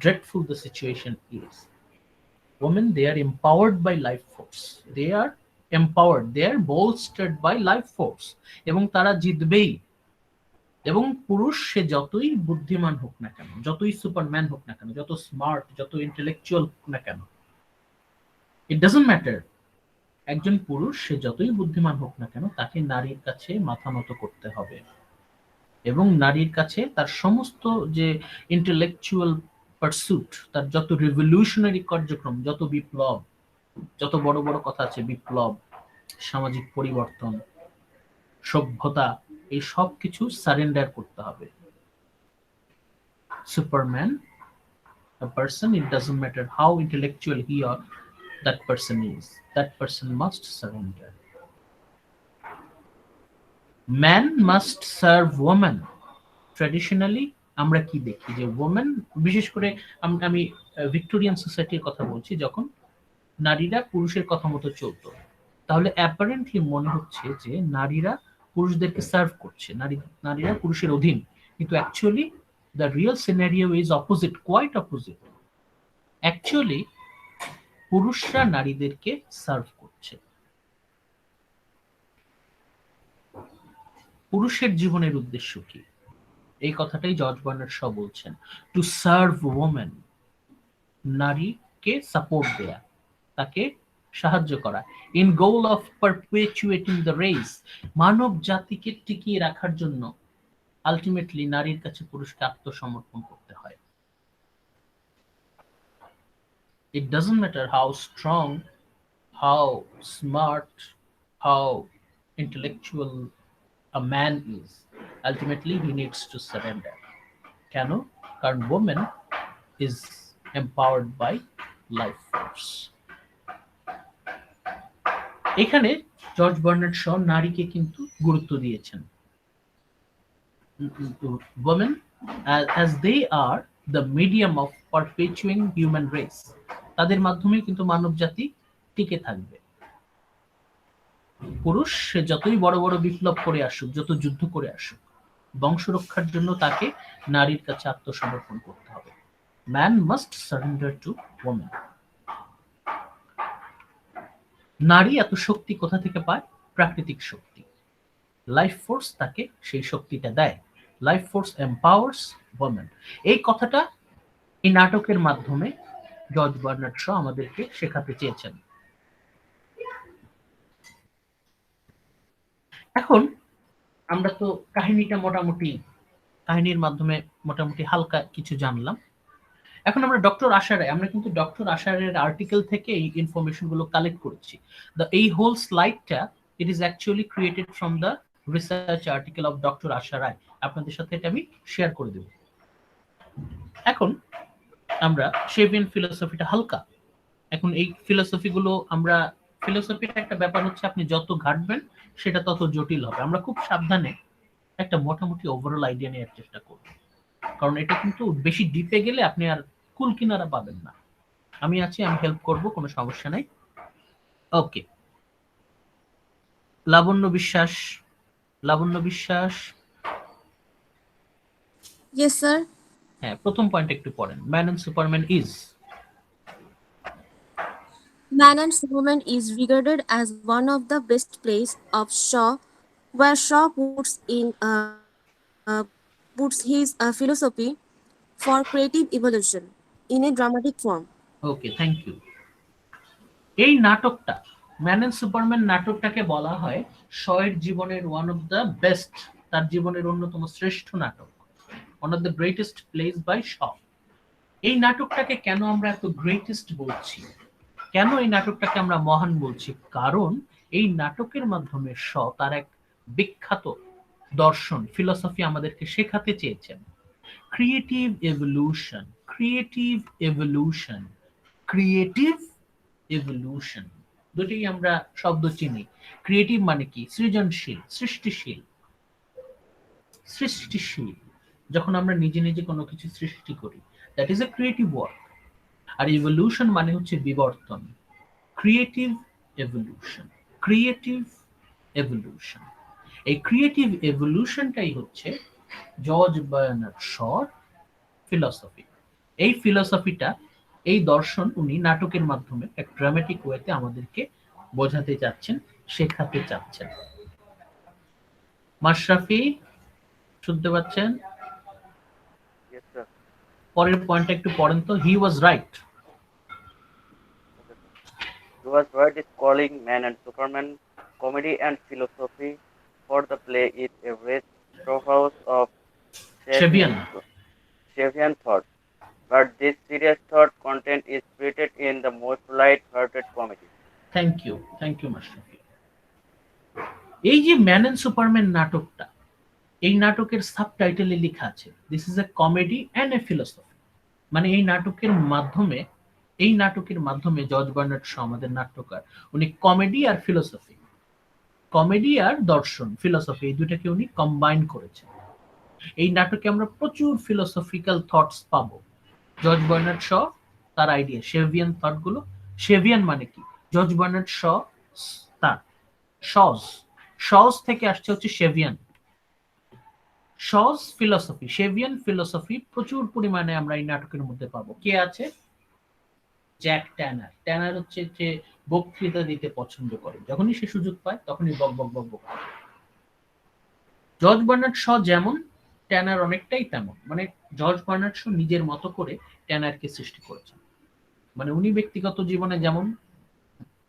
dreadful the situation is, women, they are empowered by life force, they are empowered, they are bolstered by life force, এবং তারা জিতবেই। এবং পুরুষ সে যতই বুদ্ধিমান হোক না কেন, যতই সুপারম্যান হোক না কেন, যত স্মার্ট, যত ইন্টেলেকচুয়াল হোক না কেন, ইট ডাজন্ট ম্যাটার, একজন পুরুষ সে যতই বুদ্ধিমান হোক না কেন, তাকে নারীর কাছে মাথা নত করতে হবে। এবং নারীর কাছে তার সমস্ত যে ইন্টেলেকচুয়াল পারসুট, তার যত রিভলিউশনারি কার্যক্রম, যত বিপ্লব, যত বড় বড় কথা আছে, বিপ্লব, সামাজিক পরিবর্তন, সভ্যতা, এই সব কিছু সারেন্ডার করতে হবে। Superman, a person, it doesn't matter how intellectual he or that person is, that person must surrender. Man must serve woman. Traditionally আমরা কি দেখি যে woman, বিশেষ করে আমি ভিক্টোরিয়ান সোসাইটির কথা বলছি, যখন নারীরা পুরুষের কথা মতো চলতো, তাহলে অ্যাপারেন্টলি মনে হচ্ছে যে নারীরা পুরুষদেরকে সার্ভ করছে, নারীরা পুরুষের অধীন, কিন্তু actually the real scenario is opposite, quite opposite. Actually পুরুষরা নারীদেরকে সার্ভ করছে। পুরুষের জীবনের উদ্দেশ্য কি? এই কথাটাই জর্জ বার্নার্ড শ বলছেন, টু সার্ভ ওমেন, নারীকে সাপোর্ট দেয়া, তাকে সাহায্য করা, in goal of perpetuating the race, মানব জাতিকে টিকিয়ে রাখার জন্য আলটিমেটলি নারীর কাছে পুরুষকে আত্মসমর্পণ করতে হয়। It doesn't matter how strong, how smart, how intellectual a man is, ultimately he needs to surrender. কেন? কারণ woman is empowered by life force. এখানে জর্জ বার্নার্ড শ নারীকে কিন্তু গুরুত্ব দিয়েছেন। Women, as they are the medium of perpetuating human race, তাদের মাধ্যমে কিন্তু মানব জাতি টিকে থাকবে। পুরুষ সে যতই বড় বড় বিপ্লব করে আসুক, যত যুদ্ধ করে আসুক, বংশ রক্ষার জন্য তাকে নারীর কাছে আত্মসমর্পণ করতে হবে। Man must surrender to women. নারী এত শক্তি কোথা থেকে পায়? প্রাকৃতিক শক্তি। লাইফ ফোর্স তাকে সেই শক্তিটা দেয়। Life force empowers women. এই কথাটা এই নাটকের মাধ্যমে জর্জ বার্নার্ড শ আমাদেরকে শেখাতে চেয়েছেন। এখন আমরা তো কাহিনীর মাধ্যমে মোটামুটি হালকা কিছু জানলাম। এখন আমরা ডক্টর আশা রায়, আমরা কিন্তু ডক্টর আশা রায়ের আর্টিকেল থেকে এই ইনফরমেশন গুলো কালেক্ট করেছি। এই হোল স্লাইডটা it is actually created from the research article of doctor Asha Roy. আপনাদের সাথে এটা আমি শেয়ার করে দেব। এখন আমরা শেভিয়ান ফিলোসফিটা হালকা, এখন এই ফিলোসফি গুলো আমরা, ফিলোসফির একটা ব্যাপার হচ্ছে আপনি যত ঘাটবেন সেটা তত জটিল হবে। আমরা খুব সাবধানে একটা মোটামুটি ওভারঅল আইডিয়া নেওয়ার চেষ্টা করব, কারণ এটা কিন্তু বেশি ডিপে গেলে আপনি আর কুল কিনারা পাবেন না। আমি আছি, আমি হেল্প করব, কোনো সমস্যা নাই। ওকে, লাবণ্য বিশ্বাস। Yes, sir. হ্যাঁ, প্রথম পয়েন্ট একটু পড়েন। Man and Superman is, Man and Superman is regarded as one of the best plays of Shaw, where Shaw puts his philosophy for creative evolution in a dramatic form. Okay, thank you. এই নাটকটা, man and Superman নাটকটাকে বলা হয় শয়ের জীবনের one of the best, তার জীবনের অন্যতম শ্রেষ্ঠ নাটক, one of the greatest plays by Shaw. এই নাটকটাকে কেন আমরা এত গ্রেটেস্ট বলছি, কেন এই নাটকটাকে আমরা মহান বলছি? কারণ এই নাটকের মাধ্যমে শ তার এক বিখ্যাত দর্শন, ফিলোসফি আমাদেরকে শেখাতে চেয়েছেন। Creative evolution, creative evolution, creative evolution, দুটোই আমরা শব্দ চিনি। ক্রিয়েটিভ মানে কি? সৃজনশীল, সৃষ্টিশীল। সৃষ্টিশীল যখন আমরা নিজে নিজে কোনো কিছু সৃষ্টি করি, that is a creative work. আর ইভলিউশন মানে হচ্ছে বিবর্তন। Creative evolution, creative evolution. এই ক্রিয়েটিভ এভলিউশনটাই হচ্ছে জর্জ বার্নার্ড শর ফিলসফি। এই ফিলসফিটা, এই দর্শন উনি নাটকের মাধ্যমে এক ড্রামাটিক ওয়েতে আমাদেরকে বোঝাতে চাচ্ছেন, শেখাতে চাচ্ছেন। মাশরাফি শুনতে পাচ্ছেন? Yes, sir. পরের পয়েন্টটা একটু পড়েন তো। He was right. He was right is calling Man and Superman comedy and philosophy, for the play is a rich storehouse of Shavian. Shavian thought. But this serious thought content is treated in the most light-hearted comedy. Thank you, thank you Mashrafi. এই যে man and Superman নাটকটা, এই নাটকের সাবটাইটেলে লেখা আছে this is a comedy and a philosophy. মানে এই নাটকের মাধ্যমে জর্জ বার্নার্ড শ আমাদের নাট্যকার, উনি কমেডি আর ফিলোসফি, কমেডি আর দর্শন, ফিলোসফি, এই দুটাকে উনি কম্বাইন করেছেন। এই নাটকে আমরা প্রচুর ফিলোসফিক্যাল থটস পাবো। জর্জ বার্নার্ড শ তার আইডিয়া, শেভিয়ান থট গুলো। শেভিয়ান মানে কি? জর্জ বার্নার্ড শ তার শজ থেকে আসছে হচ্ছে শেভিয়ান। শজ ফিলোসফি, শেভিয়ান ফিলোসফি প্রচুর পরিমাণে আমরা এই নাটকের মধ্যে পাবো। কে আছে? জ্যাক ট্যানার। ট্যানার হচ্ছে যে বক্তৃতা দিতে পছন্দ করে, যখনই সে সুযোগ পায় তখনই বক বক বক বক। জর্জ বার্নার্ড শ যেমন, ট্যানার অনেকটাই তেমন। মানে জর্জ বার্নার্ড শ নিজের মতো করে ট্যানারকে সৃষ্টি করেছেন। মানে উনি ব্যক্তিগত জীবনে যেমন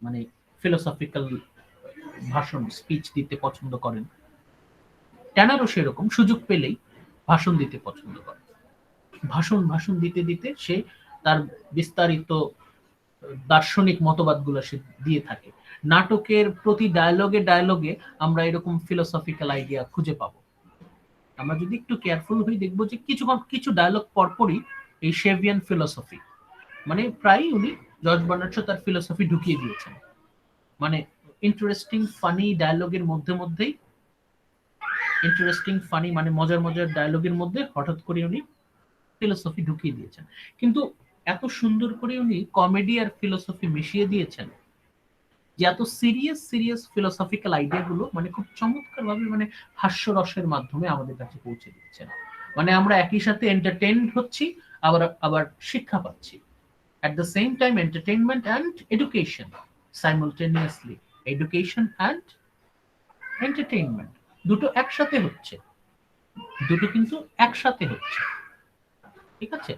মানে ফিলোসফিক্যাল ভাষণ, স্পিচ দিতে পছন্দ করেন, ট্যানারও সেরকম সুযোগ পেলেই ভাষণ দিতে পছন্দ করে। ভাষণ দিতে দিতে সে তার বিস্তারিত দার্শনিক মতবাদগুলো সে দিয়ে থাকে। নাটকের প্রতি ডায়লগে আমরা এরকম ফিলোসফিক্যাল আইডিয়া খুঁজে পাবো। আমরা যদি একটু কেয়ারফুল হই দেখবো যে কিছু ডায়লগ পরপরই এই শেভিয়ান ফিলোসফি, মানে প্রায় উনি জর্জ বার্নার্ড শ তার ফিলোসফি ঢুকিয়ে দিয়েছেন। মানে ইন্টারেস্টিং ফানি ডায়লগের মধ্যেই ইন্টারেস্টিং ফানি মানে মজার ডায়লগের মধ্যে হঠাৎ করে উনি ফিলোসফি ঢুকিয়ে দিয়েছেন। কিন্তু এত সুন্দর করে উনি কমেডি আর ফিলোসফি মিশিয়ে দিয়েছেন যে এত সিরিয়াস ফিলোসফিক্যাল আইডিয়া গুলো মানে খুব চমৎকার ভাবে মানে হাস্যরসের মাধ্যমে আমাদের কাছে পৌঁছে দিচ্ছেন। মানে আমরা একই সাথে এন্টারটেইনড হচ্ছি, আবার শিক্ষা পাচ্ছি। at the same time entertainment and education simultaneously, education and entertainment দুটো একসাথে হচ্ছে, ঠিক আছে?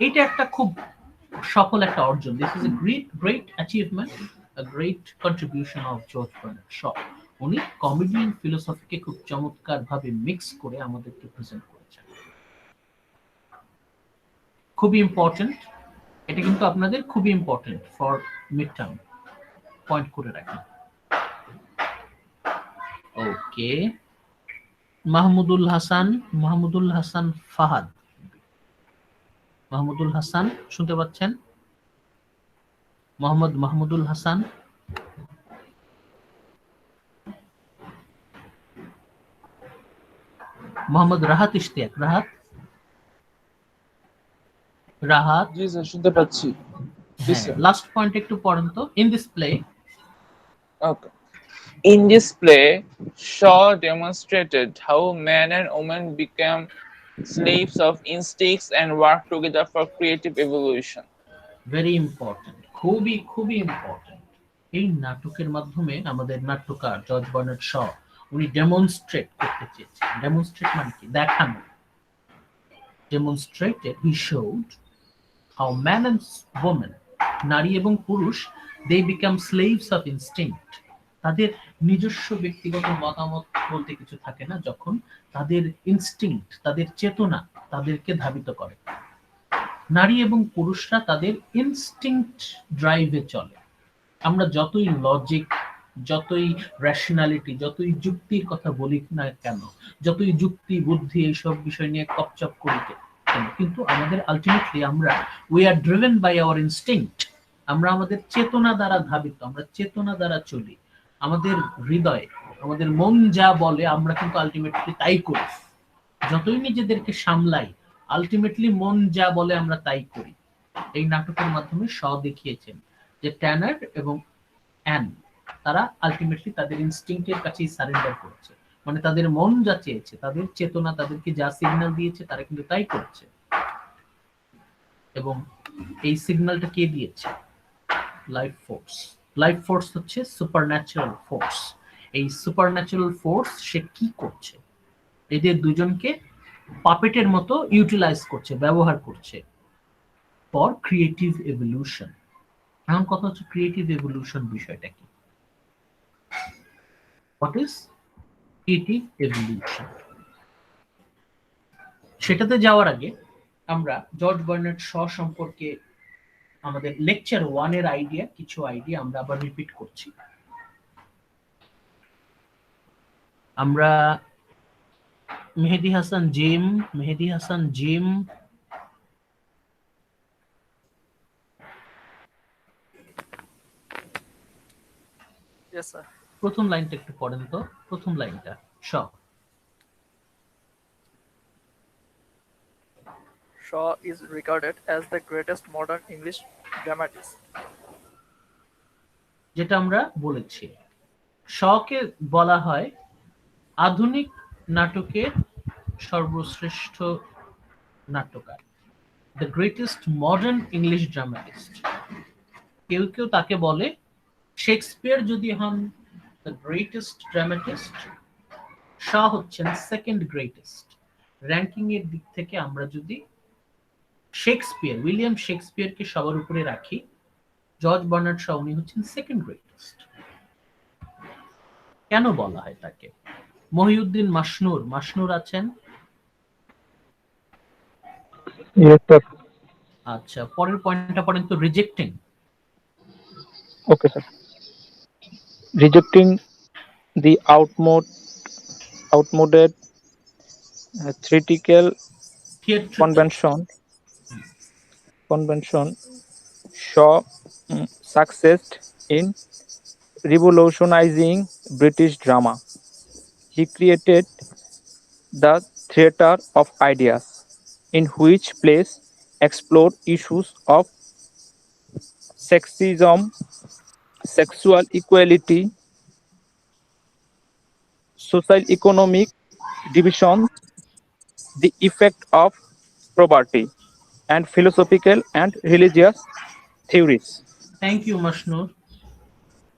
এটা একটা খুব সফল একটা অর্জন। This is a great achievement, a great contribution of George Bernard Shaw. উনি কমেডি এন্ড ফিলোসফিকে খুব চমৎকার ভাবে মিক্স করে আমাদেরকে প্রেজেন্ট করেছেন। খুবই ইম্পর্টেন্ট, এটা কিন্তু আপনাদের খুবই important for mid term, point করে রাখেন। ওকে, মাহমুদুল হাসান ফাহাদ। মাহমুদুল হাসান শুনতে পাচ্ছেন? মাহমুদুল হাসান। মোহাম্মদ রাহাত ইশতিয়াক। রাহাত জি স্যার, শুনতে পাচ্ছি। লাস্ট পয়েন্ট একটু পড়েন তো। In this play, Okay. In this play, Shaw demonstrated how man and woman became slaves of instincts and work together for creative evolution. Very important, খুবই ইম্পর্টেন্ট। এই নাটকের মাধ্যমে আমাদের নাট্যকার জর্জ বার্নার্ড শ উনি ডেমনস্ট্রেট করতে চেয়েছেন। ডেমনস্ট্রেট মানে কি? দেখানো। Demonstrated, he showed how man and woman, নারী এবং পুরুষ, they become slaves of instinct. তাদের নিজস্ব ব্যক্তিগত মতামত বলতে কিছু থাকে না যখন তাদের ইনস্টিংক্ট, তাদের চেতনা তাদেরকে ধাবিত করে। নারী এবং পুরুষরা তাদের ইনস্টিংক্ট ড্রাইভে চলে। আমরা যতই লজিক, যতই রেশনালিটি, যতই যুক্তির কথা বলি না কেন, যতই যুক্তি বুদ্ধি এইসব বিষয় নিয়ে কপচপ করি কেন, কিন্তু আমাদের ultimately we are driven by our instinct. আমরা আমাদের চেতনা দ্বারা ধাবিত, আমরা চেতনা দ্বারা চলি। আমাদের হৃদয়, আমাদের মন যা বলে আমরা কিন্তু আলটিমেটলি তাই করি। যতই নিজেদেরকে সামলাই, আলটিমেটলি মন যা বলে আমরা তাই করি। এই নাটকের মাধ্যমে শ দেখিয়েছেন যে ট্যানার এবং অ্যান তারা আলটিমেটলি তাদের ইনস্টিংক্টের কাছেই সারেন্ডার করেছে। মানে তাদের মন যা চেয়েছে, তাদের চেতনা তাদেরকে যা সিগন্যাল দিয়েছে তারা কিন্তু তাই করেছে। এবং এই সিগন্যালটা কে দিয়েছে? লাইফ ফোর্স, লাইফ ফোর্স হচ্ছে সুপারন্যাচারাল ফোর্স। এই সুপারন্যাচারাল ফোর্স সে কি করছে? এদের দুজনকে পাপেটের মতো ইউটিলাইজ করছে, ব্যবহার করছে ফর ক্রিয়েটিভ এভলিউশন। এখন কথা হচ্ছে ক্রিয়েটিভ এভলিউশন বিষয়টা কি? What is creative evolution? সেটাতে যাওয়ার আগে আমরা জর্জ বার্নার্ড শ সম্পর্কে আমাদের লেকচার 1 এর কিছু আইডিয়া আমরা আবার রিপিট করছি। আমরা মেহেদী হাসান জিম Yes, sir. প্রথম লাইনটা একটু পড়েন তো, প্রথম লাইনটা। Shaw is regarded as the greatest modern English dramatist. যেটা আমরা বলেছি, শকে বলা হয় আধুনিক নাটকের সর্বশ্রেষ্ঠ নাট্যকার, the greatest modern English dramatist. কেউ কেউ তাকে বলে শেক্সপিয়ার যদি হন দ্য গ্রেটেস্ট ড্রামাটিস্ট, শ হচ্ছেন সেকেন্ড গ্রেটেস্ট। র্যাঙ্কিং এর দিক থেকে আমরা যদি উইলিয়াম শেক্সপিয়ারকে সবার উপরে রাখি, জর্জ বার্নার্ড শ উনি হচ্ছেন সেকেন্ড গ্রেটেস্ট। কেন বলা হয় তাকে? মহিউদ্দিন মাসনুর আছেন? আচ্ছা, পরের পয়েন্টটা পড়েন তো, rejecting. Okay, sir. Rejecting the outmoded theatrical convention, Shaw succeeded in revolutionizing British drama. He created the theatre of ideas, in which plays explored issues of sexism, sexual equality, socio-economic division, the effect of poverty, and philosophical and religious theories. Thank you Masnur.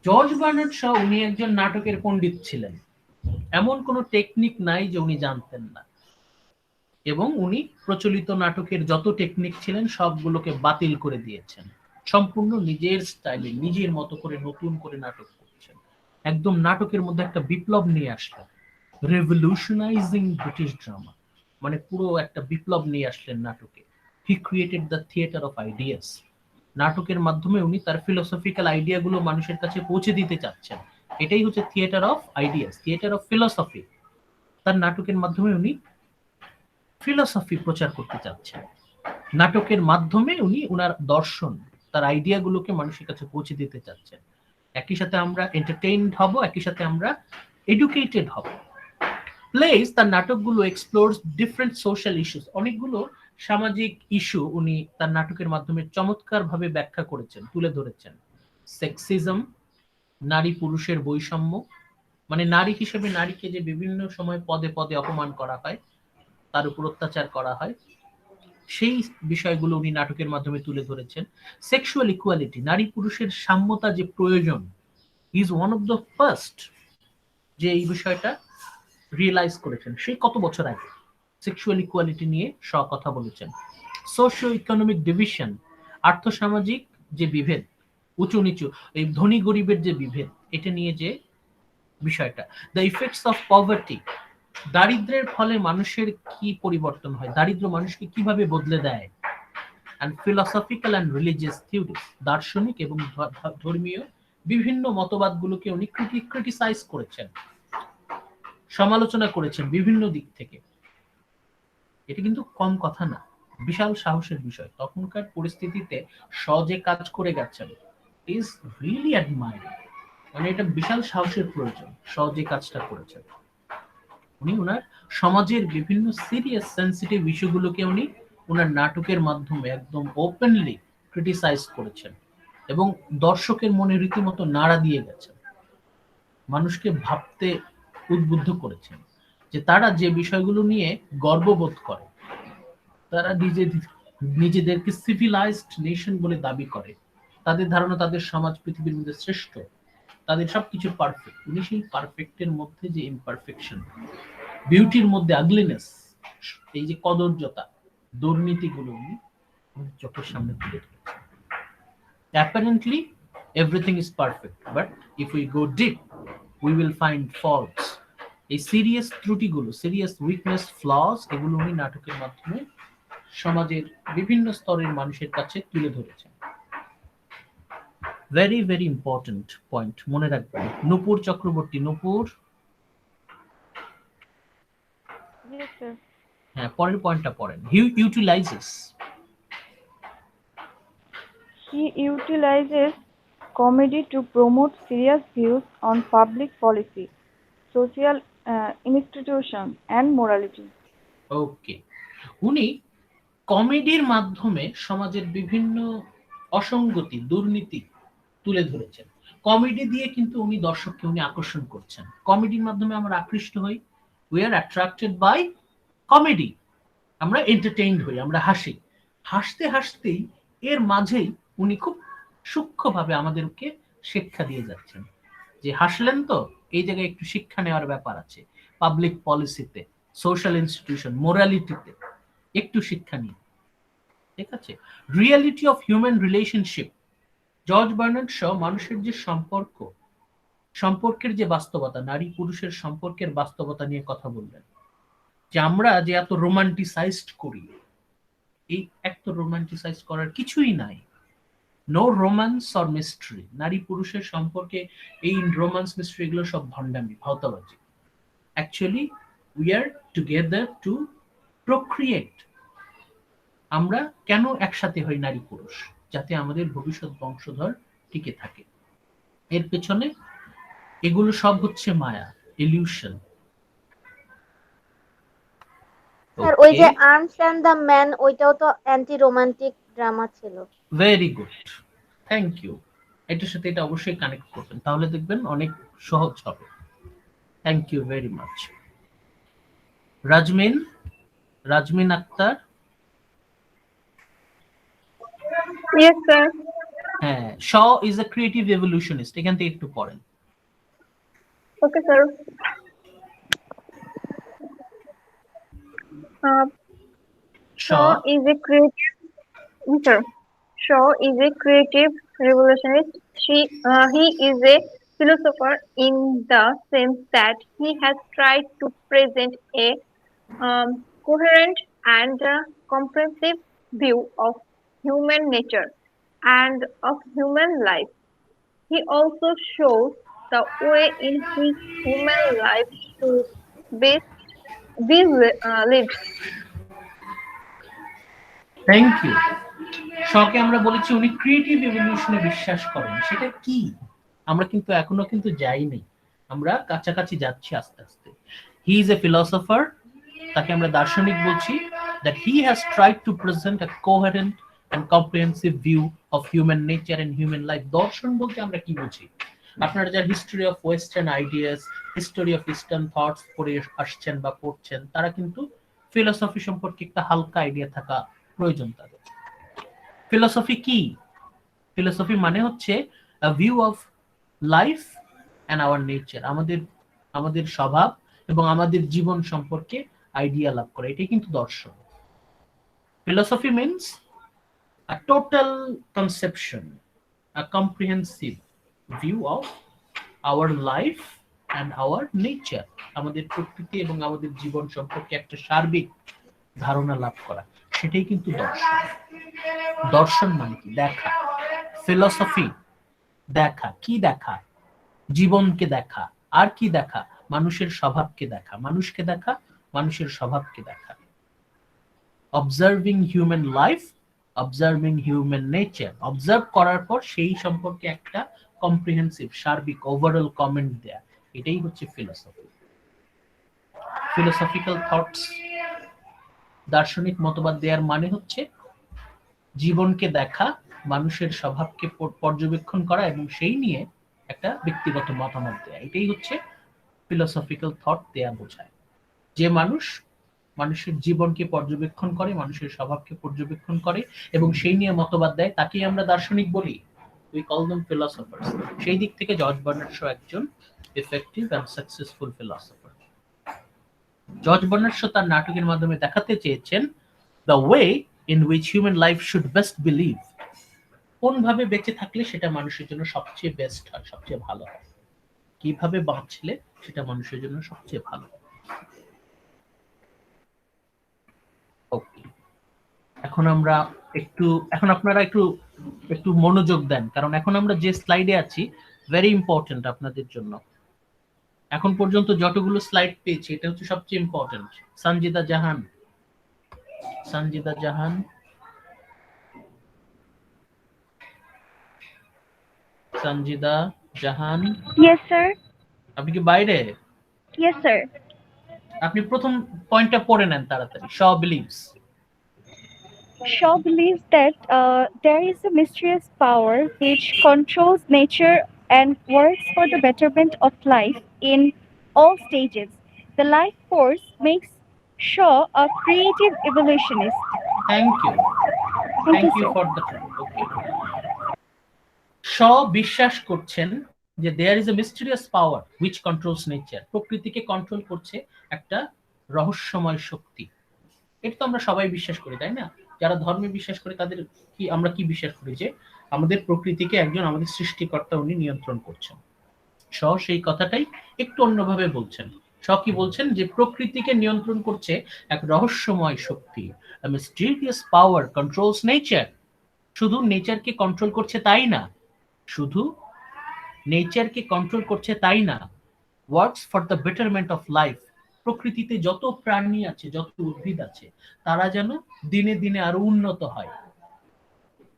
George Bernard Shaw উনি একজন নাটকের পণ্ডিত ছিলেন, এমন কোনো technique নাই যে উনি জানতেন না, এবং উনি প্রচলিত নাটকের যত টেকনিক ছিলেন সবগুলোকে বাতিল করে দিয়েছেন। সম্পূর্ণ নিজের স্টাইলে, নিজের মতো করে নতুন করে নাটক করছেন। একদম নাটকের মধ্যে একটা বিপ্লব নিয়ে আসলেন, রেভলিউশনাইজিং ব্রিটিশ ড্রামা, মানে পুরো একটা বিপ্লব নিয়ে আসলেন নাটকে। হি created the theatre of ideas. নাটকের মাধ্যমে উনি তার ফিলোসফিক্যাল আইডিয়াগুলো মানুষের কাছে পৌঁছে দিতে চাচ্ছেন। এটাই হচ্ছে theatre of ideas, theatre of philosophy. তার নাটকের মাধ্যমে উনি ফিলোসফি প্রচার করতে চাচ্ছেন। নাটকের মাধ্যমে উনি ওনার দর্শন, তার আইডিয়াগুলোকে মানুষের কাছে পৌঁছে দিতে চাচ্ছেন। একই সাথে আমরা এন্টারটেইনড হব, একই সাথে আমরা এডুকেটেড হব। প্লেস, তার নাটকগুলো এক্সপ্লোরস ডিফারেন্ট সোশ্যাল ইস্যুস, অনেকগুলো সামাজিক ইস্যু উনি তার নাটকের মাধ্যমে চমৎকারভাবে ব্যাখ্যা করেছেন, তুলে ধরেছেন। সেক্সিজম, নারী পুরুষের বৈষম্য, মানে নারী হিসেবে নারীকে যে বিভিন্ন সময় পদে পদে অপমান করা হয়, তার উপর অত্যাচার করা হয়, সেই বিষয়গুলো উনি নাটকের মাধ্যমে তুলে ধরেছেন। সেক্সুয়াল ইকুয়ালিটি, নারী পুরুষের সাম্যতা যে প্রয়োজন, is one of the first যে এই বিষয়টা রিয়েলাইজ করেছেন। সেই কত বছর আগে সেক্সুয়াল ইকুয়ালিটি নিয়ে কথা বলেছেন। সোশিও ইকোনমিক ডিভিশন, আর্থসামাজিক যে বিভেদ, উঁচু নিচু, এই ধনী গরিবের যে বিভেদ, এটা নিয়ে যে বিষয়টা। দ্য ইফেক্টস অফ পভার্টি, দারিদ্র্যের ফলে মানুষের কি পরিবর্তন হয়, দারিদ্র মানুষকে কিভাবে বদলে দেয়। And philosophical and religious theories, দার্শনিক এবং ধর্মীয় বিভিন্ন মতবাদগুলোকে উনি ক্রিটিসাইজ করেছেন, সমালোচনা করেছেন বিভিন্ন দিক থেকে। এটা কিন্তু কম কথা না, বিশাল সাহসের বিষয়। তখনকার পরিস্থিতিতে যে কাজ করে গেছেন ইজ রিয়েলি অ্যাডমায়ারিং, মানে এটা বিশাল সাহসের প্রয়োজন। যে কাজটা করেছেন উনি ওনার সমাজের বিভিন্ন সিরিয়াস সেন্সিটিভ ইস্যুগুলোকে উনি ওনার নাটকের মাধ্যমে একদম ওপেনলি ক্রিটিসাইজ করেছেন এবং দর্শকের মনে রীতিমতো নাড়া দিয়ে গেছেন, মানুষকে ভাবতে উদ্বুদ্ধ করেছেন যে তারা যে বিষয়গুলো নিয়ে গর্ববোধ করে, তারা নিজেদেরকে সিভিলাইজড নেশন বলে দাবি করে, তাদের ধারণা তাদের সমাজ পৃথিবীর মধ্যে শ্রেষ্ঠ, তাদের সবকিছু পারফেক্ট। উনি সেই পারফেক্টের মধ্যে যে ইমপারফেকশন, বিউটির মধ্যে আগলিনেস, এই যে কদর্যতা, দুর্নীতিগুলো উনি চোখের সামনে তুলে ধরেছেন। Apparently, everything is perfect, but if we go deep, we will find faults. এই সিরিয়াস ত্রুটিগুলো, সিরিয়াস উইকনেস, ফ্লস, এগুলো উনি নাটকের মাধ্যমে সমাজের বিভিন্ন স্তরের মানুষের কাছে তুলে ধরেছেন। ভেরি ভেরি ইম্পর্টেন্ট পয়েন্ট, মনে রাখবেন। নূপুর চক্রবর্তী, নূপুর, হ্যাঁ, পরের পয়েন্টটা পড়েন। He utilizes comedy to promote serious views on public policy, social institutions, and morality. ওকে, উনি কমেডির মাধ্যমে সমাজের বিভিন্ন অসঙ্গতি, দুর্নীতি তুলে ধরেছেন। কমেডি দিয়ে কিন্তু উনি দর্শককে উনি আকর্ষণ করছেন। কমেডির মাধ্যমে আমরা আকৃষ্ট হই, we are attracted by comedy, আমরা এন্টারটেইনড হই, আমরা হাসি। হাসতে হাসতেই এর মাঝেই উনি খুব সূক্ষ্মভাবে আমাদেরকে শিক্ষা দিয়ে যাচ্ছেন, যে হাসলেন তো, এই জায়গায় একটু শিক্ষা নেওয়ার ব্যাপার আছে, পাবলিক পলিসিতে, সোশ্যাল ইনস্টিটিউশন, মোরালিটিতে একটু শিক্ষা নিন। ঠিক আছে? Reality of human relationship, George Bernard Shaw মানুষের যে সম্পর্কের যে বাস্তবতা, নারী পুরুষের সম্পর্কের বাস্তবতা নিয়ে কথা বললেন, যে আমরা যে এত রোমান্টিসাইজড করি, এই এত রোমান্টিসাইজ করার কিছুই নাই। নো রোম্যান্স অর মিস্ট্রি, নারী পুরুষের সম্পর্কে এই রোম্যান্স মিস্ট্রি এগুলো সব ভণ্ডামি, ভাওতাবাজি। Actually we are together to procreate. আমরা কেন একসাথে হই নারী পুরুষ? যাতে আমাদের ভবিষ্যৎ বংশধর টিকে থাকে। এর পেছনে এগুলো সব হচ্ছে মায়া, ইলিউশন। স্যার ওই যে আর্মস এন্ড দ্য ম্যান, ওইটাও তো অ্যান্টি রোমান্টিক ড্রামা ছিল। Very good, thank you. এটার সাথে এটা অবশ্যই কানেক্ট করবেন, তাহলে দেখবেন অনেক সহজ হবে। Thank you very much. Rajmin Akter. Yes, sir. হ্যাঁ, শ ইজ এ ক্রিয়েটিভ এভলিউশনিস্ট, এখান থেকে একটু পড়েন। Okay, sir. Shaw is a creative. Sir, Shaw is a creative revolutionist. He is a philosopher in the sense that he has tried to present a coherent and comprehensive view of human nature and of human life. He also shows the way in which human life should be lived. Thank you. শকে আমরা বলেছি উনি creative এভলিউশনে বিশ্বাস করেন। সেটা কি? আমরা কিন্তু এখনো কিন্তু যাইনি, আমরা কাছাকাছি যাচ্ছি আস্তে আস্তে। হি ইজ এ ফিলসফার, তাকে আমরা দার্শনিক বলছি। That he has tried to present a coherent and comprehensive view of human nature and human life. দর্শন বলতে আমরা কি বুঝি? আপনারা যারা history of western ideas, history of eastern thoughts পড়ে আসছেন বা পড়ছেন, তারা কিন্তু ফিলোসফি সম্পর্কে একটা হালকা আইডিয়া থাকা প্রয়োজন তাদের। ফিলোসফি কি? ফিলোসফি মানে হচ্ছে a view of life and our nature, আমাদের স্বভাব এবং আমাদের জীবন সম্পর্কে আইডিয়া লাভ করা, এটাই কিন্তু দর্শন। Philosophy means a total conception, a comprehensive view of our life and our nature, আমাদের প্রকৃতি এবং আমাদের জীবন সম্পর্কে একটা সার্বিক ধারণা লাভ করা, সেটাই কিন্তু দর্শন। দর্শন মানে কি? দেখা। ফিলোসফি দেখা। কি দেখা? জীবনকে দেখা। আর কি দেখা? মানুষের স্বভাবকে দেখা। মানুষকে দেখা, মানুষের স্বভাবকে দেখা। Observing human life, observing human nature, observe করার পর সেই সম্পর্কে একটা কম্প্রিহেন্সিভ, সার্বিক, ওভারঅল কমেন্ট দেয়া, এটাই হচ্ছে ফিলোসফি। ফিলোসফিক্যাল থটস, দার্শনিক মতবাদ দেওয়ার মানে হচ্ছে জীবনকে দেখা, মানুষের স্বভাবকে পর্যবেক্ষণ করা এবং সেই নিয়ে একটা ব্যক্তিগত মতামত দেয়া, এটাই হচ্ছে ফিলোসফিক্যাল থট দেয়া বোঝায়। যে মানুষের জীবনকে পর্যবেক্ষণ করে, মানুষের স্বভাবকে পর্যবেক্ষণ করে এবং সেই নিয়ে মতবাদ দেয়, তাকেই আমরা দার্শনিক বলি। We call them philosophers. সেই দিক থেকে জর্জ বার্নার্ড শো একজন effective and successful philosopher. George Bernard Shaw তার নাটকের মাধ্যমে দেখাতে চেয়েছেন the way in which human life should best believe, কোনভাবে বেঁচে থাকলে সেটা মানুষের জন্য সবচেয়ে বেস্ট হয়, সবচেয়ে ভালো হয়, কিভাবে বাঁচলে সেটা মানুষের জন্য সবচেয়ে ভালো। ওকে, এখন আমরা এখন আপনারা একটু একটু মনোযোগ দেন, কারণ এখন আমরা যে স্লাইডে আছি ভেরি ইম্পর্টেন্ট আপনাদের জন্য। এখন পর্যন্ত যতগুলো স্লাইড পেয়েছি এটা হচ্ছে সবচেয়ে ইম্পর্টেন্ট। সঞ্জিদা জাহান, সঞ্জিদা জাহান, সঞ্জিদা জাহান। Yes, sir. আপনি কি বাইরে? Yes, sir. আপনি প্রথম পয়েন্টটা পড়ে নেন তাড়াতাড়ি। Shaw believes. Shaw believes that there is a mysterious power which controls nature and works for the betterment of life in all stages. The life force makes Shaw a creative evolutionist. Thank you. Thank you sir. for the okay. শ বিশ্বাস করছেন যে there is a mysterious power which controls nature, প্রকৃতিকে control করছে একটা রহস্যময় শক্তি। এটা তো আমরা সবাই বিশ্বাস করি, তাই না? যারা ধর্মে বিশ্বাস করে তাদের কি আমরা কি বিশ্বাস করি যে আমাদের প্রকৃতিকে একজন আমাদের সৃষ্টিকর্তা উনি নিয়ন্ত্রণ করছেন। শ সেই কথাটাই একটু অন্যভাবে বলছেন। শ কি বলছেন যে প্রকৃতিকে নিয়ন্ত্রণ করছে এক রহস্যময় শক্তি, a mysterious power controls nature। শুধু নেচারকে কন্ট্রোল করছে তাই না, শুধু নেচারকে কন্ট্রোল করছে তাই না, works for the betterment of life. প্রকৃতিতে যত প্রাণী আছে, যত উদ্ভিদ আছে, তারা যেন দিনে দিনে আরো উন্নত হয়,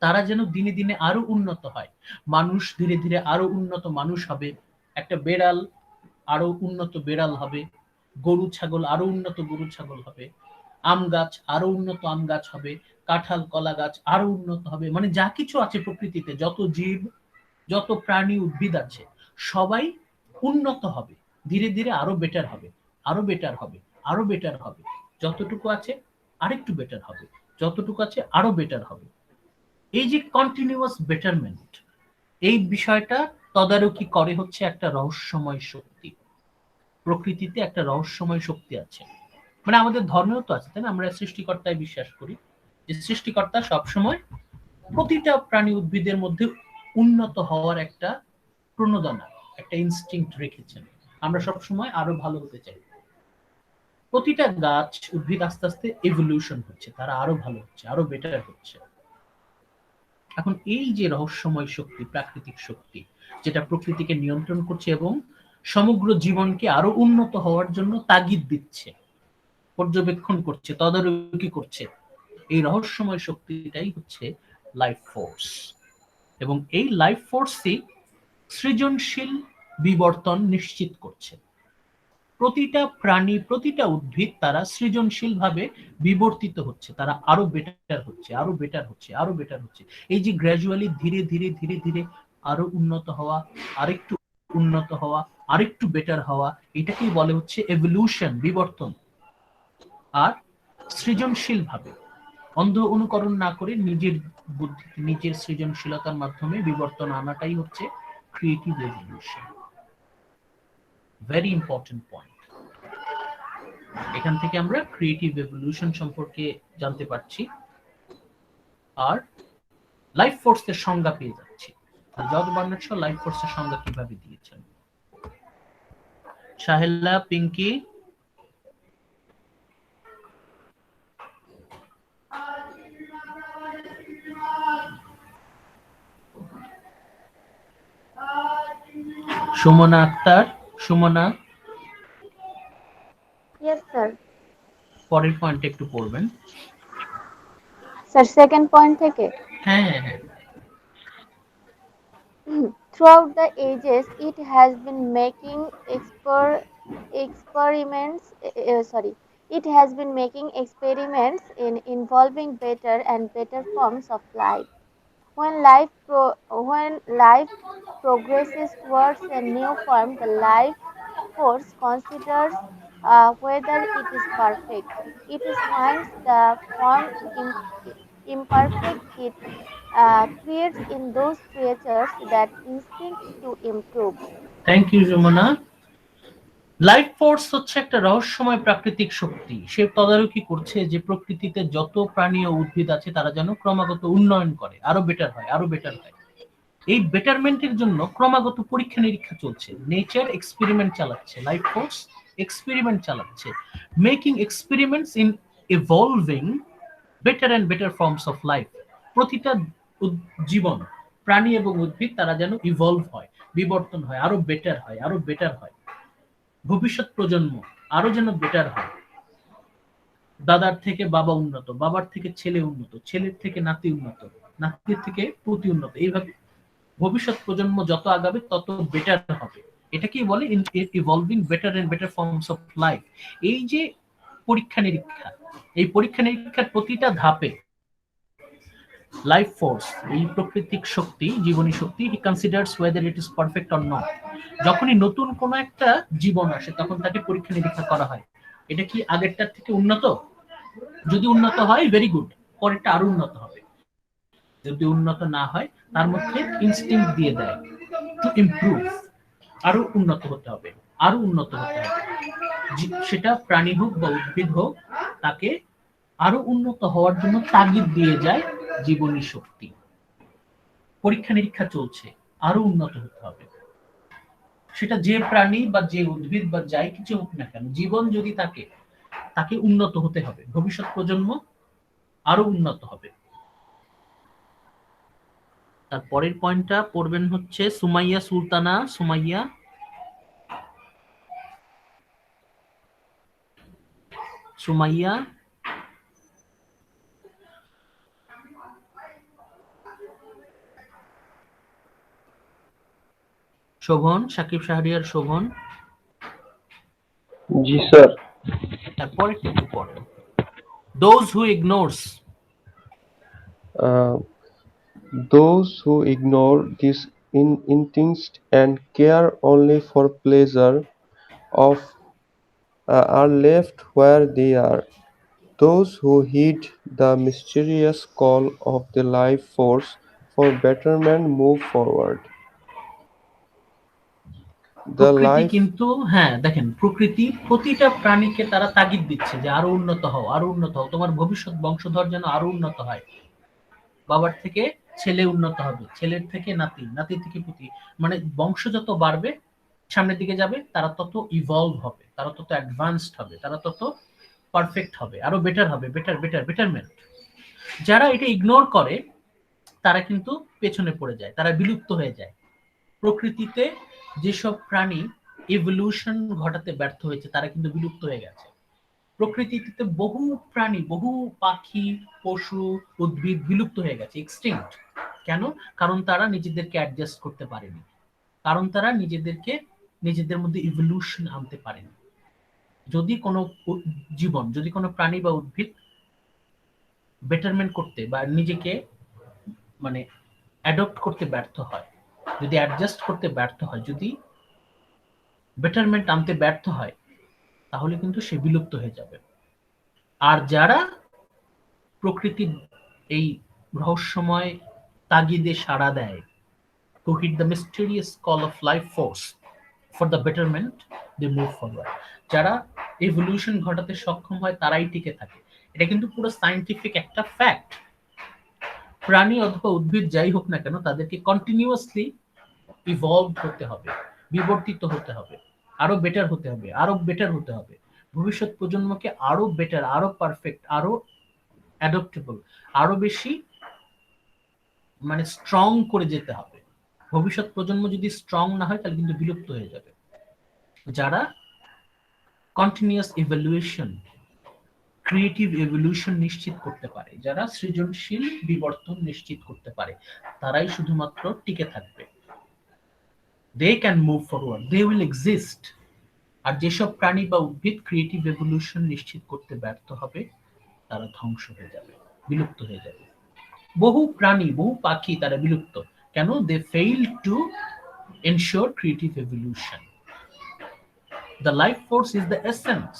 তারা যেন দিনে দিনে আরো উন্নত হয়। মানুষ ধীরে ধীরে আরো উন্নত মানুষ হবে, একটা বেড়াল আরো উন্নত বেড়াল হবে, গরু ছাগল আরো উন্নত গরু ছাগল হবে, আম গাছ আরো উন্নত আম গাছ হবে, কাঁঠাল কলা গাছ আরো উন্নত হবে। মানে যা কিছু আছে প্রকৃতিতে, যত জীব, যত প্রাণী উদ্ভিদ আছে, সবাই উন্নত হবে, ধীরে ধীরে আরো বেটার হবে, আরো বেটার হবে, আরো বেটার হবে। যতটুকু আছে আরেকটু বেটার হবে, যতটুকু আছে আরো বেটার হবে। এই যে কন্টিনিউয়াস বেটারমেন্ট, এই বিষয়টা তদারকি করে হচ্ছে একটা রহস্যময় শক্তি। প্রকৃতিতে একটা রহস্যময় শক্তি আছে, মানে আমাদের ধর্মেও তো আছে, তাই না? আমরা সৃষ্টিকর্তায় বিশ্বাস করি যে সৃষ্টিকর্তা সবসময় প্রতিটা প্রাণী উদ্ভিদের মধ্যে উন্নত হওয়ার একটা প্রণোদনা, একটা ইনস্টিংক্ট রেখেছেন। আমরা সবসময় আরো ভালো হতে চাই। প্রতিটা গাছ উদ্ভিদ আস্তে আস্তে এভলিউশন হচ্ছে, তারা আরো ভালো হচ্ছে, আরো বেটার হচ্ছে। এখন এই যে রহস্যময় শক্তি, প্রাকৃতিক শক্তি, যেটা প্রকৃতিকে নিয়ন্ত্রণ করছে এবং সমগ্র জীবনকে আরো উন্নত হওয়ার জন্য তাগিদ দিচ্ছে, পর্যবেক্ষণ করছে, তদারকি করছে, এই রহস্যময় শক্তিটাই হচ্ছে লাইফ ফোর্স। এবং এই লাইফ ফোর্সই সৃজনশীল বিবর্তন নিশ্চিত করছে। প্রতিটা প্রাণী, প্রতিটা উদ্ভিদ তারা সৃজনশীলভাবে বিবর্তিত হচ্ছে, তারা আরো বেটার হচ্ছে, আরো বেটার হচ্ছে, আরো বেটার হচ্ছে। এই যে গ্র্যাজুয়ালি ধীরে ধীরে ধীরে ধীরে আরো উন্নত হওয়া, আরেকটু উন্নত হওয়া, আরেকটু বেটার হওয়া, এটাকেই বলে হচ্ছে এভলিউশন, বিবর্তন। আর সৃজনশীল ভাবে অন্ধ অনুকরণ না করে নিজের বুদ্ধি, নিজের সৃজনশীলতার মাধ্যমে বিবর্তন আনাটাই হচ্ছে creative evolution. Very important point. এখান থেকে আমরা ক্রিয়েটিভ এভলিউশন সম্পর্কে জানতে পারছি আর লাইফ ফোর্সের সংজ্ঞা পেয়ে যাচ্ছি। জর্জ বার্নার্ড শ লাইফ ফোর্সের সংজ্ঞা কিভাবে দিয়েছেন? সাহেলা, পিঙ্কি, সুমনা আক্তার, সুমনা। Yes, sir. পরের পয়েন্ট একটু পড়বেন। Sir, second point থেকে। হ্যাঁ হ্যাঁ হ্যাঁ। Throughout the ages, it has been making experiments. It has been making experiments in involving better and better forms of life. When life progresses towards a new form, the life force considers whether it is perfect. It is finds the form imperfect. creates in those creatures that instinct to improve. Thank you Jamuna. Life force হচ্ছে একটা রহস্যময় প্রাকৃতিক শক্তি। সে তদারকি করছে যে প্রকৃতিতে যত প্রাণী ও উদ্ভিদ আছে তারা যেন ক্রমাগত উন্নয়ন করে, আরো বেটার হয়, আরো বেটার হয়। এই বেটারমেন্টের জন্য ক্রমাগত পরীক্ষা নিরীক্ষা চলছে। নেচার এক্সপেরিমেন্ট চালাচ্ছে, লাইফ ফোর্স এক্সপেরিমেন্ট চালাচ্ছে, making experiments in evolving better and better forms of life. প্রতিটা জীবন, প্রাণী এবং উদ্ভিদ তারা যেন ইভলভ হয়, বিবর্তন হয়, আরো বেটার হয়, আরো বেটার হয়। ভবিষ্যৎ প্রজন্ম আরো যেন বেটার হয়। দাদার থেকে বাবা উন্নত, বাবার থেকে ছেলে উন্নত, ছেলের থেকে নাতি উন্নত, নাতির থেকে পুতি উন্নত। এইভাবে ভবিষ্যৎ প্রজন্ম যত আগাবে তত বেটার হবে। এটাকেই বলে evolving better and better forms of life. এই যে পরীক্ষা নিরীক্ষা, এই পরীক্ষা নিরীক্ষার প্রতিটা ধাপে লাইফ ফোর্স, এই প্রাকৃতিক শক্তি, জীবনী শক্তি, he considers whether it is perfect or not. যখনই নতুন কোনো একটা জীবন আসে তখন তাকে পরীক্ষা নিরীক্ষা করা হয়, এটা কি আগেরটার থেকে উন্নত? যদি উন্নত হয় ভেরি গুড, পরেরটা আরো উন্নত হবে। যদি উন্নত না হয় তার মধ্যে ইনস্টিংক্ট দিয়ে দেয় টু ইমপ্রুভ, আরো উন্নত হতে হবে, আরো উন্নত হতে হবে। সেটা প্রাণী হোক বা উদ্ভিদ হোক, তাকে আরো উন্নত হওয়ার জন্য তাগিদ দিয়ে যায় জীবনী শক্তি। পরীক্ষা নিরীক্ষা চলছে, আরো উন্নত হতে হবে। সেটা যে প্রাণী বা যে উদ্ভিদ বা যাই কিছু হোক না কেন, জীবন যদি থাকে তাকে উন্নত হতে হবে, ভবিষ্যৎ প্রজন্ম আরো উন্নত হবে। তার পরের পয়েন্টটা পড়বেন হচ্ছে সুমাইয়া সুলতানা। সুমাইয়া, সুমাইয়া শোভন, সাকিব শাহরিয়ার শোভন। জি স্যার। তারপরে একটু পড়ো। Those who ignores Those who ignore this instinct and care only for pleasure of are left where they are. Those who heed the mysterious call of the life force for betterment move forward. The প্রকৃতি life কিন্তু, হ্যাঁ দেখেন, প্রকৃতি প্রতিটা প্রাণীকে তারা তাগিদ দিচ্ছে যে আরো উন্নত হও, আরো উন্নত হও, তোমার ভবিষ্যৎ বংশধর যেন আরো উন্নত হয়। বাবার থেকে ছেলে উন্নত হবে, ছেলের থেকে নাতি, নাতির থেকে পুতি, মানে বংশ যত বাড়বে সামনের দিকে যাবে তারা তত ইভলভ হবে, তারা তত অ্যাডভান্সড হবে, তারা তত পারফেক্ট হবে, আরো বেটার হবে, বেটার বেটার বেটারমেন্ট। যারা এটা ইগনোর করে তারা কিন্তু পেছনে পড়ে যায়, তারা বিলুপ্ত হয়ে যায়। প্রকৃতিতে যেসব প্রাণী ইভলিউশন ঘটাতে ব্যর্থ হয়েছে তারা কিন্তু বিলুপ্ত হয়ে গেছে। প্রকৃতিতে বহু প্রাণী, বহু পাখি, পশু, উদ্ভিদ বিলুপ্ত হয়ে গেছে, এক্সটিংক্ট। কেন? কারণ তারা নিজেদেরকে অ্যাডজাস্ট করতে পারেনি, কারণ তারা নিজেদের মধ্যে ইভলিউশন আনতে পারেনি। যদি কোনো জীবন, যদি কোনো প্রাণী বা উদ্ভিদ বেটারমেন্ট করতে বা নিজেকে মানে অ্যাডপ্ট করতে ব্যর্থ হয়, যদি অ্যাডজাস্ট করতে ব্যর্থ হয়, যদি বেটারমেন্ট আনতে ব্যর্থ হয়, তাহলে কিন্তু সে বিলুপ্ত হয়ে যাবে। আর যারা প্রকৃতির এই রহস্যময় তাগিদে সাড়া দেয়, to heed the mysterious call of life force for the betterment, they move forward. যারা এভলিউশন ঘটাতে সক্ষম হয় তারাই টিকে থাকে। এটা কিন্তু পুরো সায়েন্টিফিক একটা ফ্যাক্ট। প্রাণী অথবা উদ্ভিদ যাই হোক না কেন, তাদেরকে কন্টিনিউয়াসলি ইভলভ হতে হবে, বিবর্তিত হতে হবে, আরো বেটার হতে হবে, আরো বেটার হতে হবে। ভবিষ্যৎ প্রজন্মকে আরো বেটার, আরো পারফেক্ট, আরো অ্যাডপ্টেবল, আরো বেশি মানে স্ট্রং করে যেতে হবে। ভবিষ্যৎ প্রজন্ম যদি স্ট্রং না হয় তাহলে কিন্তু বিলুপ্ত হয়ে যাবে। যারা কন্টিনিউয়াস ইভ্যালুয়েশন, ক্রিয়েটিভ এভলিউশন নিশ্চিত করতে পারে, যারা সৃজনশীল বিবর্তন নিশ্চিত করতে পারে, তারাই শুধুমাত্র টিকে থাকবে। They can move forward, they will exist. আর যেসব প্রাণী বা উদ্ভিদ ক্রিয়েটিভ এভলিউশন নিশ্চিত করতে ব্যর্থ হবে তারা ধ্বংস হয়ে যাবে, বিলুপ্ত হয়ে যাবে। বহু প্রাণী, বহু পাখি তারা বিলুপ্ত। কেন? They failed to ensure creative evolution. The life force is the essence.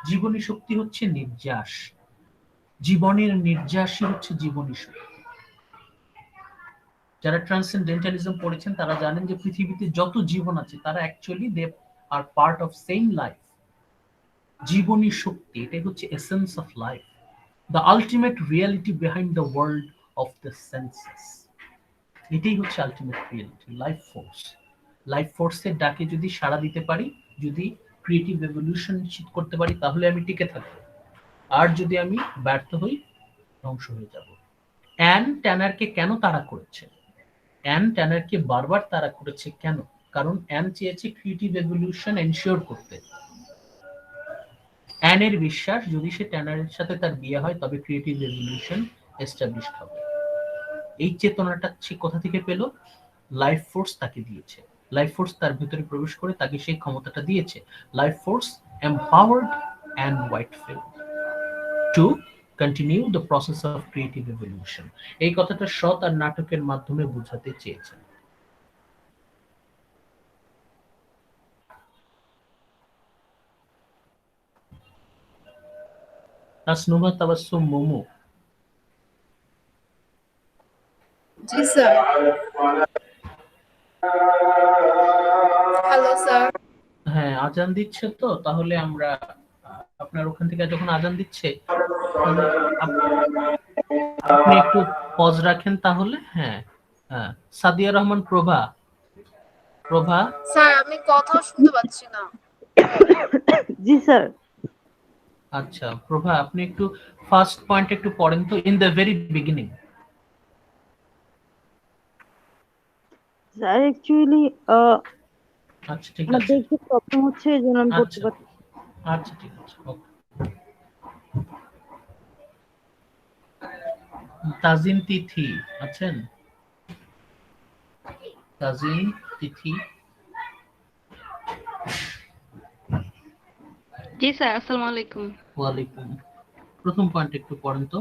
জীবনী শক্তি হচ্ছে নির্যাস, জীবনের নির্যাসই হচ্ছে জীবনী শক্তি। যারা ট্রান্সেন্ডেন্টালিজম পড়েছেন তারা জানেন যে পৃথিবীতে যত জীবন আছে তারা actually they are part of same life. জীবনী শক্তি, এটাই হচ্ছে essence of life, the ultimate reality behind the world of the senses. এটাই হচ্ছে ultimate reality, life force. Life ফোর্সের ডাকে যদি সাড়া দিতে পারি, যদি ক্রিয়েটিভ এভলিউশন নিশ্চিত করতে পারি, তাহলে আমি টিকে থাকবো। আর যদি আমি ব্যর্থ হই, ধ্বংস হয়ে যাব। অ্যান ট্যানারকে কেন তাড়া করেছে? অ্যান ট্যানারকে বারবার তাড়া করেছে কেন? কারণ অ্যান চেয়েছে ক্রিয়েটিভ এভলিউশন এনশিওর করতে। অ্যানের বিশ্বাস যদি সে ট্যানারের সাথে তার বিয়ে হয় তবে ক্রিয়েটিভ রেভলিউশন এস্টাবলিশ হবে। এই চেতনাটা সে কোথা থেকে পেল? লাইফ ফোর্স তাকে দিয়েছে। লাইফ ফোর্স তার ভিতরে প্রবেশ করে তাকে সেই ক্ষমতাটা দিয়েছে। Life force empowered an Whitefield to continue the process of creative evolution. এই কথাটা শ তার নাটকের মাধ্যমে বোঝাতে চেয়েছেন। তাসনুভা তাবাসসুম মোমো। জি স্যার। Hello sir. হ্যাঁ, আজান দিচ্ছে তো, তাহলে আমরা আপনার ওখান থেকে যখন আজান দিচ্ছে আপনি একটু পজ রাখেন তাহলে। হ্যাঁ হ্যাঁ, সাদিয়া রহমান প্রভা। প্রভা স্যার আমি কথা শুনতে পাচ্ছি না। জি স্যার। আচ্ছা প্রভা, আপনি একটু ফার্স্ট পয়েন্ট একটু পড়েন তো, in the very beginning. Sir actually আচ্ছা ঠিক আমার আছে, দেখতে প্রবলেম হচ্ছে এজন্য আমি পড়তে আচ্ছা পারছি। আচ্ছা ঠিক আছে, ওকে। তাজিন তিথি আছেন? তাজিন তিথি। জি স্যার, আসসালামু আলাইকুম। ওয়ালাইকুম। প্রথম পয়েন্ট একটু পড়েন তো।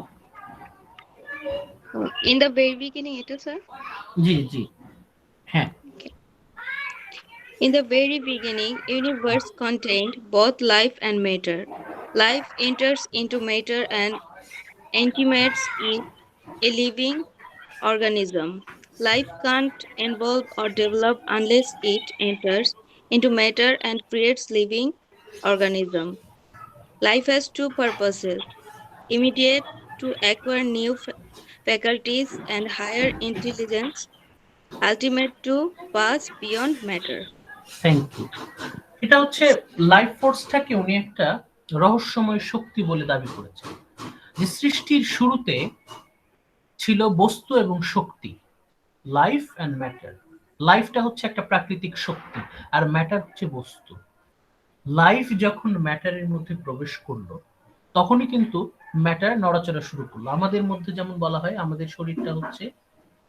In the very beginning, এটা স্যার? জি জি হ্যাঁ। In the very beginning, universe contained both life and matter. Life enters into matter and intimates in a living organism. Life can't evolve or develop unless it enters into matter and creates living organism. Life has two purposes: immediate, to acquire new faculties and higher intelligence; ultimate, to pass beyond matter. Thank you. এটা হচ্ছে life ফোর্সটাকে উনি একটা রহস্যময় শক্তি বলে দাবি করেছেন, যে সৃষ্টির শুরুতে ছিল বস্তু এবং শক্তি, লাইফ অ্যান্ড ম্যাটার। লাইফটা হচ্ছে একটা প্রাকৃতিক শক্তি আর ম্যাটার হচ্ছে বস্তু। লাইফ যখন ম্যাটারের মধ্যে প্রবেশ করলো তখনই কিন্তু ম্যাটার নড়াচড়া শুরু করলো। আমাদের মধ্যে যেমন বলা হয় আমাদের শরীরটা হচ্ছে,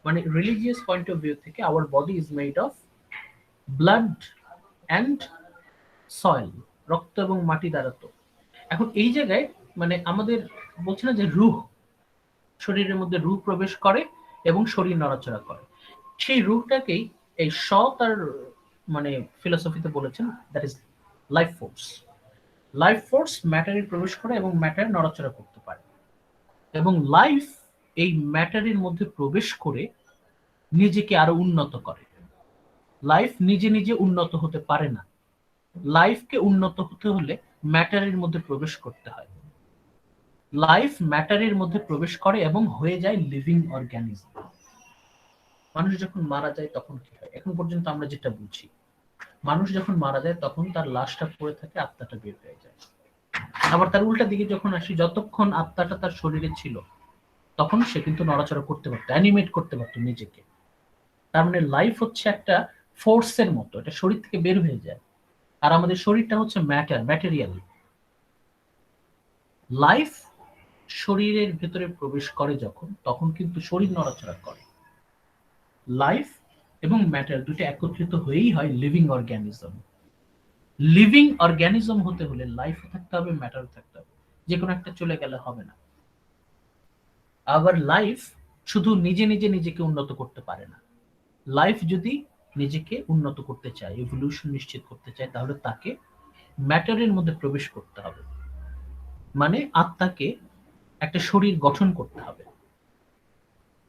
মানে রিলিজিয়াস পয়েন্ট অফ ভিউ থেকে, our body is made of blood and soil, রক্ত এবং মাটি দ্বারা। তো এখন এই জায়গায় মানে আমাদের বলছে না যে রূহ, শরীরের মধ্যে রূহ প্রবেশ করে এবং শরীর নড়াচড়া করে। সেই রূহটাকেই এই তার মানে ফিলোসফিতে বলেছেন that is life force. Life force ম্যাটারে প্রবেশ করে এবং ম্যাটার নড়াচড়া করতে পারে, এবং লাইফ এই ম্যাটারের মধ্যে প্রবেশ করে নিজেকে আরো উন্নত করে। লাইফ নিজে নিজে উন্নত হতে পারে না, লাইফকে উন্নত হতে হলে ম্যাটারের মধ্যে প্রবেশ করতে হয়। লাইফ ম্যাটারের মধ্যে প্রবেশ করে এবং হয়ে যায় লিভিং অর্গানিজম। মানুষ যখন মারা যায় তখন কি হয়? এখন পর্যন্ত আমরা যেটা বুঝি, মানুষ যখন মারা যায় তখন তার লাশটা পড়ে থাকে, আত্মাটা বের হয়ে যায়। আবার তার উল্টা দিকে যখন আসি, যতক্ষণ আত্মাটা তার শরীরে ছিল তখন সে কিন্তু নড়াচড়া করতে পারতো, অ্যানিমেট করতে পারতো নিজেকে। তার মানে লাইফ হচ্ছে একটা ফোর্সের মতো, এটা শরীর থেকে বের হয়ে যায়। আর আমাদের শরীরটা হচ্ছে ম্যাটার, ম্যাটেরিয়াল। লাইফ শরীরের ভেতরে প্রবেশ করে যখন, তখন কিন্তু শরীর নড়াচড়া করে। লাইফ এবং ম্যাটার দুটো একত্রিত হয়েই হয় লিভিং অর্গানিজম। লিভিং অর্গানিজম হতে হলে লাইফও থাকতে হবে, ম্যাটারও থাকতে হবে, যে কোনো একটা চলে গেলে হবে না। আবার লাইফ শুধু নিজে নিজে নিজেকে উন্নত করতে পারে না। লাইফ যদি নিজেকে উন্নত করতে চায়, এভলিউশন নিশ্চিত করতে চায়, তাহলে তাকে ম্যাটারের মধ্যে প্রবেশ করতে হবে, মানে আত্মাকে একটা শরীর গঠন করতে হবে।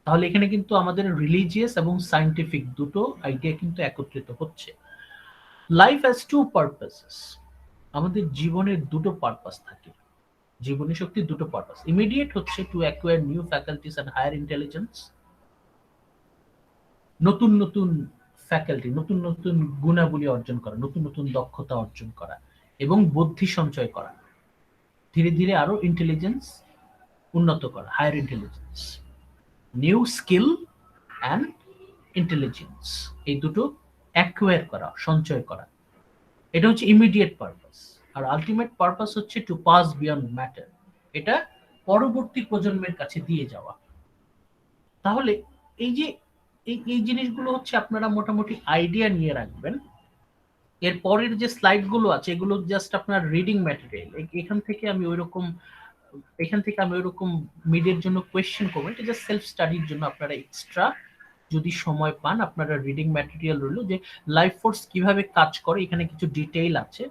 তাহলে এখানে কিন্তু আমাদের রিলিজিয়াস এবং সায়েন্টিফিক দুটো আইডিয়া কিন্তু একত্রিত হচ্ছে। লাইফ হ্যাজ টু পারপাসেস, আমাদের জীবনের দুটো পারপাস থাকে, জীবনী শক্তির দুটো পারপাস। ইমিডিয়েট হচ্ছে to acquire new faculties and higher intelligence, নতুন নতুন ফ্যাকাল্টি, নতুন নতুন গুণাবলী অর্জন করা, নতুন নতুন দক্ষতা অর্জন করা এবং বুদ্ধি সঞ্চয় করা, ধীরে ধীরে আরো ইন্টেলিজেন্স উন্নত করা, higher intelligence, new skill and intelligence, এই দুটো অ্যাকোয়ার করা, সঞ্চয় করা, এটা হচ্ছে ইমিডিয়েট পারপাস। আর আলটিমেট পারপাস হচ্ছে টু পাস বিয়ন্ড ম্যাটার, এটা পরবর্তী প্রজন্মের কাছে দিয়ে যাওয়া। তাহলে এই যে এই জিনিসগুলো হচ্ছে আপনারা মোটামুটি আইডিয়া নিয়ে রাখবেন। এর পরের যে স্লাইড গুলো আছে এগুলো জাস্ট আপনার রিডিং ম্যাটেরিয়াল। এখান থেকে আমি ওইরকম মিডের জন্য কোয়েশ্চেন করবো, এটা জাস্ট সেলফ স্টাডির জন্য। আপনারা এক্সট্রা যদি সময় পান আপনারা রিডিং ম্যাটেরিয়াল রইল যে লাইফ ফোর্স কিভাবে কাজ করে, এখানে কিছু ডিটেইল আছে,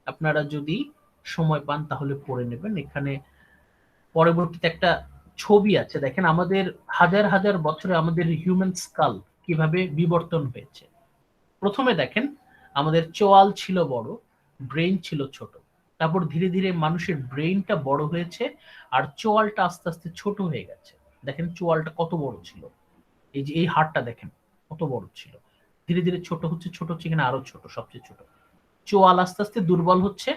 আপনারা যদি সময় পান তাহলে পড়ে নেবেন। এখানে পরবর্তীতে একটা ছবি আছে, দেখেন আমাদের হাজার হাজার বছরে আমাদের হিউম্যান স্কাল কিভাবে বিবর্তন হয়েছে। প্রথমে দেখেন আমাদের চোয়াল ছিল বড়, ব্রেইন ছিল ছোট, তারপর ধীরে ধীরে মানুষের ব্রেইনটা বড় হয়েছে আর চোয়ালটা আস্তে আস্তে ছোট হয়ে গেছে। দেখেন চোয়ালটা কত বড় ছিল, এই যে এই হাড়টা দেখেন কত বড় ছিল, ধীরে ধীরে ছোট হচ্ছে এখানে আরো ছোট, সবচেয়ে ছোট। চোয়াল আস্তে আস্তে দুর্বল হচ্ছে,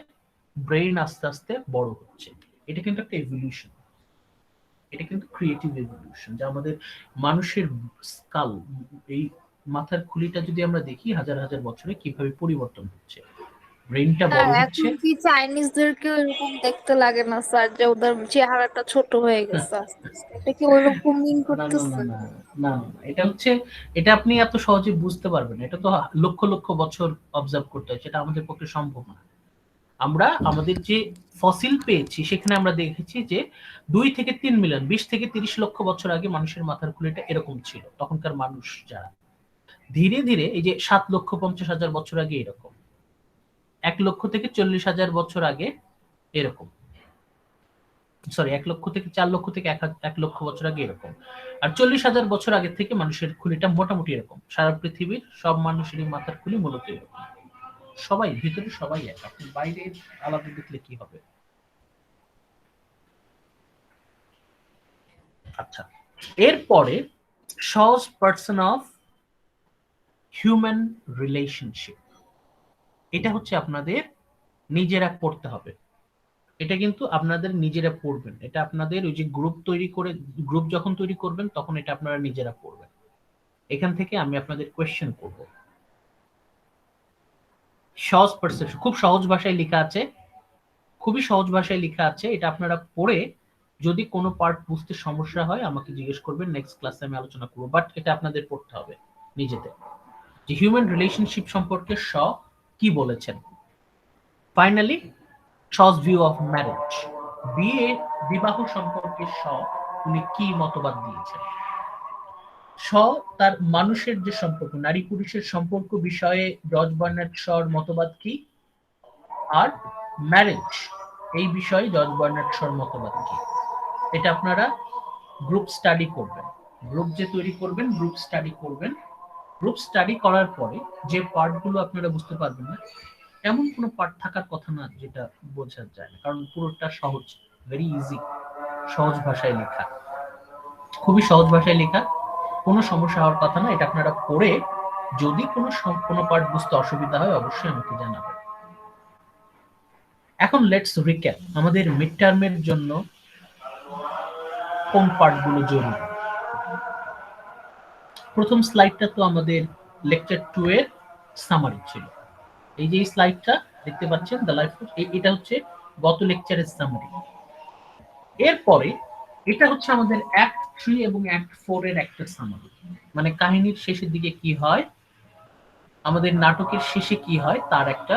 ব্রেইন আস্তে আস্তে বড় হচ্ছে। এটা কিন্তু একটা এভলিউশন, এটা কিন্তু ক্রিয়েটিভ এভলিউশন, যে আমাদের মানুষের স্কাল, এই মাথার খুলিটা যদি আমরা দেখি হাজার হাজার বছরে কিভাবে পরিবর্তন হচ্ছে, ব্রেইনটা বড় হচ্ছে। এখন কি চাইনিজদেরকে এরকম দেখতে লাগে না স্যার, যে ওদের চেহারাটা ছোট হয়ে গেছে আস্তে আস্তে? এটা কি ওইরকম মিন করতেছে? না, এটা হচ্ছে, এটা আপনি এত সহজে বুঝতে পারবেন, এটা তো লক্ষ লক্ষ বছর অবজার্ভ করতে হয়, সেটা আমাদের পক্ষে সম্ভব না। আমরা আমাদের যে ফসিল পেয়েছি সেখানে আমরা দেখেছি যে 2 থেকে 3 মিলিয়ন, 20 থেকে 30 লক্ষ বছর আগে মানুষের মাথার খুলিটা এরকম ছিল, তখনকার মানুষ যারা। ধীরে ধীরে এই যে 7,50,000 বছর আগে এরকম, 1 লক্ষ থেকে 40,000 বছর আগে এরকম, সরি 1 লক্ষ থেকে 4 লক্ষ থেকে 1 লক্ষ বছর আগে এরকম, আর 40,000 বছর আগে থেকে মানুষের খুলিটা মোটামুটি এরকম। সারা পৃথিবীর সব মানুষেরই মাথার খুলি মূলত এরকম, সবাই ভিতরে সবাই এক, আপনি বাইরে আলাদা দেখলে কি হবে। আচ্ছা, এরপরে shows person of human relationship, এটা হচ্ছে আপনাদের নিজেরা পড়তে হবে। এটা কিন্তু আপনাদের নিজেরা পড়বেন, এটা আপনাদের ওই যে গ্রুপ যখন তৈরি করবেন তখন এটা আপনারা নিজেরা পড়বেন। এখান থেকে আমি আপনাদের কোয়েশ্চেন করব। সহজ পারসেপশন, খুব সহজ ভাষায় লেখা আছে, খুবই সহজ ভাষায় লেখা আছে। এটা আপনারা পড়ে যদি কোনো পার্ট বুঝতে সমস্যা হয় আমাকে জিজ্ঞেস করবেন, নেক্সট ক্লাসে আমি আলোচনা করব, বাট এটা আপনাদের পড়তে হবে নিজেদের, যে হিউম্যান রিলেশনশিপ সম্পর্কে শ কি বলেছেন। ফাইনালি শ'স ভিউ অফ ম্যারেজ, বিবাহ সম্পর্কে শ উনি কি মতবাদ দিয়েছেন। শ তার মানুষের যে সম্পর্ক, নারী পুরুষের সম্পর্ক বিষয়ে জর্জ বার্নার্ড শ'র মতবাদ কি, আর ম্যারেজ এই বিষয়ে জর্জ বার্নার্ড শ'র মতবাদ কি। এটা আপনারা গ্রুপ স্টাডি করবেন, গ্রুপ যে তৈরি করবেন গ্রুপ স্টাডি করবেন। গ্রুপ স্টাডি করার পরে যে পার্টগুলো আপনারা বুঝতে পারবেন না, এমন কোনো পার্ট থাকার কথা না যেটা বোঝা যায় না, কারণ পুরোটা সহজ, ভেরি ইজি, সহজ ভাষায় লেখা, খুবই সহজ ভাষায় লেখা, কোনো সমস্যা হওয়ার কথা না। এটা আপনারা পড়ে যদি কোনো পার্ট বুঝতে অসুবিধা হয় অবশ্যই আমাকে জানাবেন। এখন লেটস রিক্যাপ, আমাদের মিড টার্মের জন্য কোন পার্টগুলো জরুরি। প্রথম স্লাইডটা তো আমাদের লেকচার 2 এর সামারি ছিল, এই যে স্লাইডটা দেখতে পাচ্ছেন দ্য লাইফ ফোর্স, এটা হচ্ছে গত লেকচারের সামারি। এরপরে এটা হচ্ছে আমাদের অ্যাক্ট 3 এবং অ্যাক্ট 4 এর একটা সামারি, মানে কাহিনীর শেষের দিকে কি হয়, আমাদের নাটকের শেষে কি হয় তার একটা,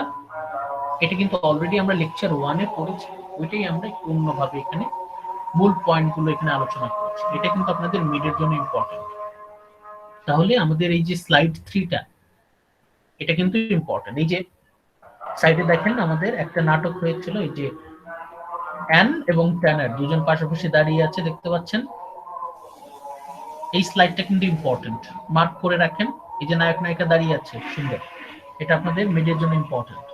এটা কিন্তু অলরেডি আমরা লেকচার 1 এ পড়েছি, ওইটাই আমরা একটু অন্যভাবে এখানে মূল পয়েন্টগুলো এখানে আলোচনা করছি। এটা কিন্তু আপনাদের মিডের জন্য ইম্পর্টেন্ট। তাহলে আমাদের এই যে স্লাইড 3টা এটা কিন্তু ইম্পর্টেন্ট। এই যে সাইডে দেখেন আমাদের একটা নাটক হয়েছিল, এই যে অ্যান এবং ট্যানার দুজন পাশাপাশি দাঁড়িয়ে আছে দেখতে পাচ্ছেন। এই স্লাইডটা কিন্তু ইম্পর্টেন্ট, মার্ক করে রাখেন। এই যে নায়ক নায়িকা দাঁড়িয়ে আছে সুন্দর, এটা আপনাদের মিডের জন্য ইম্পর্টেন্ট।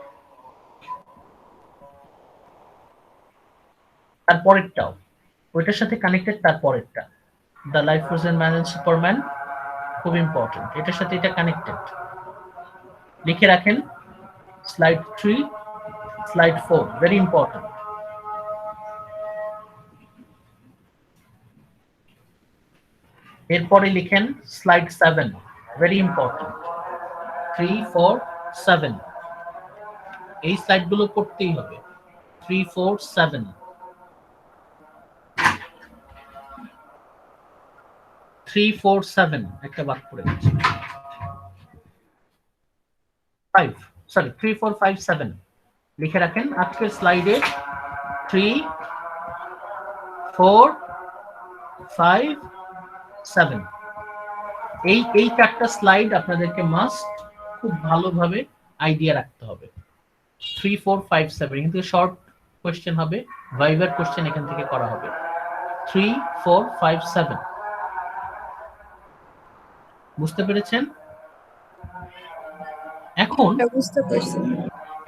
তারপরেরটাও ওইটার সাথে কানেক্টেড, তারপরেরটা the life force and Man and Superman খুব ইম্পর্টেন্ট, এটার সাথে এটা কানেক্টেড। লিখে রাখেন স্লাইড 3, স্লাইড 4 ভেরি ইম্পর্টেন্ট। এরপরে লিখেন স্লাইড 7 ভেরি ইম্পর্টেন্ট। 3, 4, 7 এই স্লাইডগুলো পড়তেই হবে। 3, 4, 7 3, 4, 7 একটা বাদ পড়ে গেছে। 5 সরি 3, 4, 5, 7 লিখে রাখেন আজকের স্লাইডে। 3, 4, 5, 7 এই চারটা স্লাইড আপনাদেরকে মাস্ট খুব ভালোভাবে আইডিয়া রাখতে হবে। 3, 4, 5, 7 এখান থেকে শর্ট কোয়েশ্চেন হবে, ভাইভার কোয়েশ্চেন এখান থেকে করা হবে। 3, 4, 5, 7 বুঝতে পেরেছেন?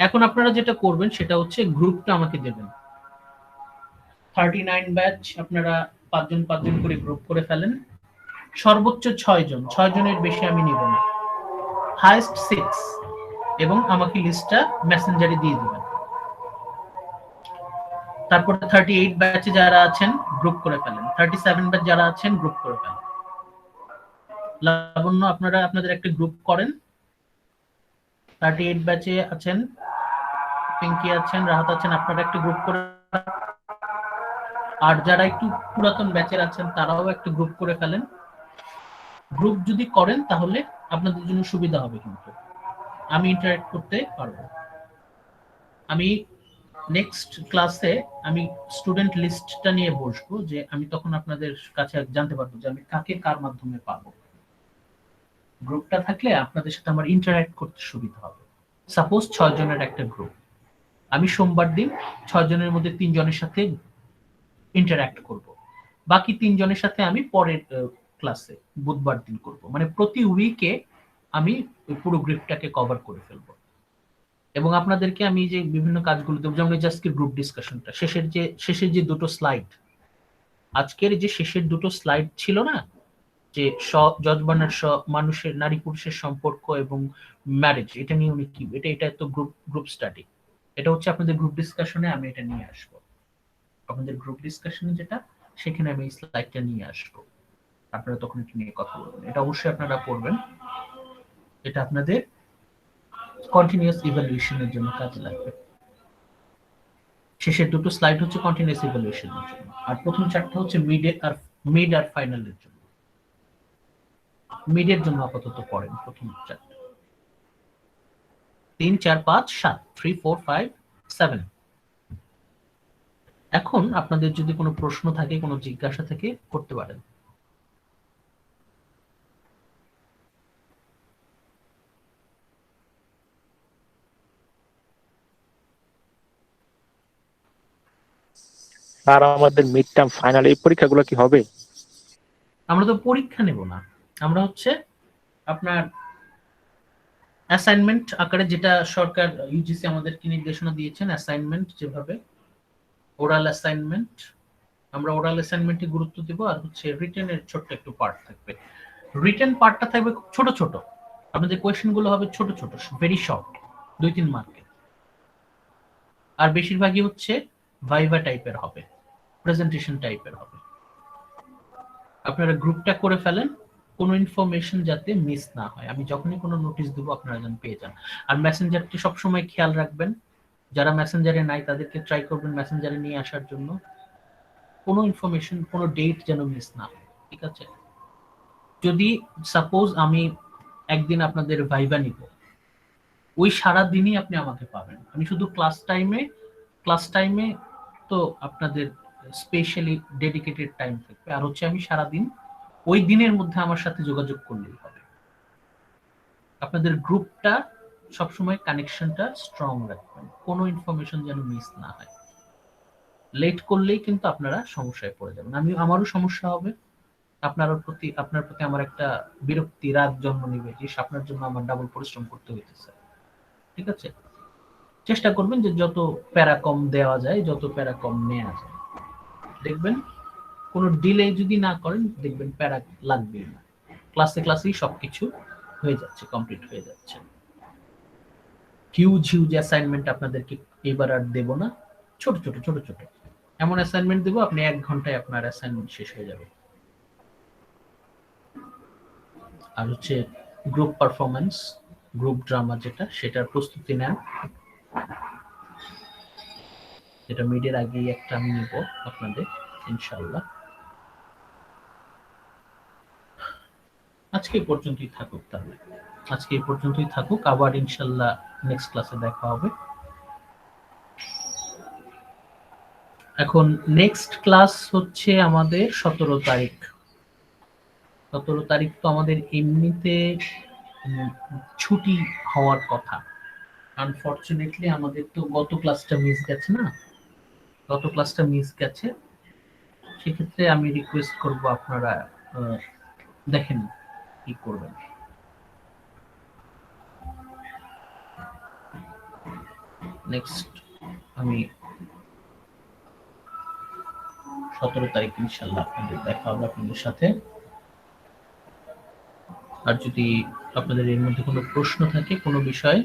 এখন আপনারা যেটা করবেন সেটা হচ্ছে গ্রুপটা আমাকে দেবেন। 39 ব্যাচ আপনারা 5 জন 5 জন করে গ্রুপ করে ফেলেন। সর্বোচ্চ 6 জন, 6 জনের বেশি আমি নিব না, হাইয়েস্ট 6, এবং আমাকে লিস্টটা মেসেঞ্জারে দিয়ে দিবেন। তারপর 38 ব্যাচে যারা আছেন গ্রুপ করে ফেলেন, 37 ব্যাচ যারা আছেন গ্রুপ করে ফেলেন। লাবণ্য আপনারা আপনাদের একটা গ্রুপ করেন। 38 ব্যাচে আছেন, পিঙ্কি আছেন, রাহাত আছেন, আপনারা একটা গ্রুপ করে। আর যারা একটু পুরাতন ব্যাচের আছেন তারাও একটা গ্রুপ করে ফেলেন। গ্রুপ যদি করেন তাহলে আপনাদের জন্য সুবিধা হবে, কিন্তু আমি ইন্টারঅ্যাক্ট করতে পারবো। আমি নেক্সট ক্লাসে আমি স্টুডেন্ট লিস্টটা নিয়ে বসবো, যে আমি তখন আপনাদের কাছে জানতে পারবো যে আমি কাকে কার মাধ্যমে পাবো। গ্রুপটা থাকলে আপনাদের সাথে আমার ইন্টারঅ্যাক্ট করতে সুবিধা হবে। সাপোজ 6 জনের একটা গ্রুপ, আমি সোমবার দিন 6 জনের মধ্যে 3 জনের সাথে ইন্টারঅ্যাক্ট করব, বাকি 3 জনের সাথে আমি পরের ক্লাসে বুধবার দিন করব। মানে প্রতি উইকে আমি পুরো গ্রুপটাকে কভার করে ফেলবো। এবং আপনাদেরকে আমি যে বিভিন্ন কাজগুলো দেবো, যেমন আজকের গ্রুপ ডিসকাশনটা শেষের যে দুটো স্লাইড, আজকের যে শেষের দুটো স্লাইড ছিল না, যে যজমানের মানুষের নারী পুরুষের সম্পর্ক এবং ম্যারেজ, এটা নিয়ে উনি কি, এটা তো গ্রুপ স্টাডি, এটা হচ্ছে আপনাদের গ্রুপ ডিসকাশনে আমি এটা নিয়ে আসবো। আপনাদের গ্রুপ ডিসকাশনে যেটা, সেখানে আমি এই স্লাইডটা নিয়ে আসবো, আপনারা তখন এটা নিয়ে কথা বলবেন। এটা অবশ্যই আপনারা পড়বেন, এটা আপনাদের কন্টিনিউয়াস ইভ্যালুয়েশনের জন্য কাজে লাগবে। শেষের দুটো স্লাইড হচ্ছে কন্টিনিউয়াস ইভ্যালুয়েশনের জন্য, আর প্রথম চারটা হচ্ছে মিড আর ফাইনালের জন্য। মিডের জন্য আপাতত পড়েন প্রথম চারটা, 3, 4, 5, 7 3, 4, 5, 7। এখন আপনাদের যদি কোনো প্রশ্ন থাকে, কোনো জিজ্ঞাসা থাকে, করতে পারেন। আর আমাদের মিড টার্ম ফাইনাল এই পরীক্ষাগুলো কি হবে? আমরা তো পরীক্ষা নেব না, আমরা হচ্ছে আপনার অ্যাসাইনমেন্ট আকারে, যেটা সরকার ইউজিসি আমাদেরকে নির্দেশনা দিয়েছেন, অ্যাসাইনমেন্ট যেভাবে ওরাল অ্যাসাইনমেন্ট, আমরা ওরাল অ্যাসাইনমেন্টে গুরুত্ব দেব। আর হচ্ছে রিটেনের ছোট্ট একটু পার্ট থাকবে। রিটেন পার্টটা থাকবে খুব ছোট ছোট, আপনাদের কোয়েশ্চেন গুলো হবে ছোট ছোট, ভেরি শর্ট, 2-3 মার্কের। আর বেশিরভাগই হচ্ছে ভাইভা টাইপের হবে, প্রেজেন্টেশন টাইপের হবে। আপনারা গ্রুপটা করে ফেলেন, কোনো ইনফরমেশন যাতে মিস না হয়। আমি যখনই কোনো নোটিশ দেবো আপনারা যেন পেয়ে যান। আর মেসেঞ্জারটি সবসময় খেয়াল রাখবেন, যারা মেসেঞ্জারে নাই তাদেরকে ট্রাই করবেন মেসেঞ্জারে নিয়ে আসার জন্য। কোনো ইনফরমেশন, কোনো ডেট যেন মিস না হয়, ঠিক আছে? যদি সাপোজ আমি একদিন আপনাদের ভাইভা নিব, ওই সারা দিনই আপনি আমাকে পাবেন। আমি শুধু ক্লাস টাইমে তো আপনাদের স্পেশালি ডেডিকেটেড টাইম থাকবে, আর হচ্ছে আমি সারাদিন ওই দিনের মধ্যে আমার সাথে যোগাযোগ করলেই হবে। আপনাদের গ্রুপটা সবসময় কানেকশনটা স্ট্রং রাখবেন, কোনো ইনফরমেশন যেন মিস না হয়। লেট করলেই কিন্তু আপনারা সমস্যায় পড়ে যাবেন, আমারও সমস্যা হবে, আপনার প্রতি আমার একটা বিরক্তি রাগ জন্ম নিবে, যে আপনার জন্য আমার ডাবল পরিশ্রম করতে হইতেছে। ঠিক আছে, চেষ্টা করবেন যে যত প্যারা কম দেওয়া যায়, যত প্যারা কম নেওয়া যায়। দেখবেন কোনো ডিলে যদি না করেন, দেখবেন প্যারা লাগবে না, ক্লাসেই সবকিছু হয়ে যাচ্ছে, কমপ্লিট হয়ে যাচ্ছে। হিউজ অ্যাসাইনমেন্ট আপনাদেরকে এবার আর দেব না, ছোট ছোট এমন অ্যাসাইনমেন্ট দেবো আপনি 1 ঘন্টায় আপনার অ্যাসাইনমেন্ট শেষ হয়ে যাবে। আর হচ্ছে গ্রুপ পারফরমেন্স, গ্রুপ ড্রামা যেটা, সেটার প্রস্তুতি নেন। এটা মিডের আগেই একটা আমি নিব আপনাদের ইনশাআল্লাহ। আজকে এই পর্যন্তই থাকুক, তাহলে আজকে এই পর্যন্তই থাকুক, আবার ইনশাআল্লাহ নেক্সট ক্লাসে দেখা হবে। এখন নেক্সট ক্লাস হচ্ছে আমাদের 17 তারিখ। 17 তারিখ তো আমাদের এমনিতে ছুটি হওয়ার কথা, আনফরচুনেটলি আমাদের তো গত ক্লাসটা মিস গেছে না, সেক্ষেত্রে আমি রিকোয়েস্ট করব আপনারা দেখেন কি করবেন। নেক্সট আমি 17 তারিখ ইনশাআল্লাহ আপনাদের দেখা হবে আপনাদের সাথে। আর যদি আপনাদের এর মধ্যে কোনো প্রশ্ন থাকে কোনো বিষয়ে,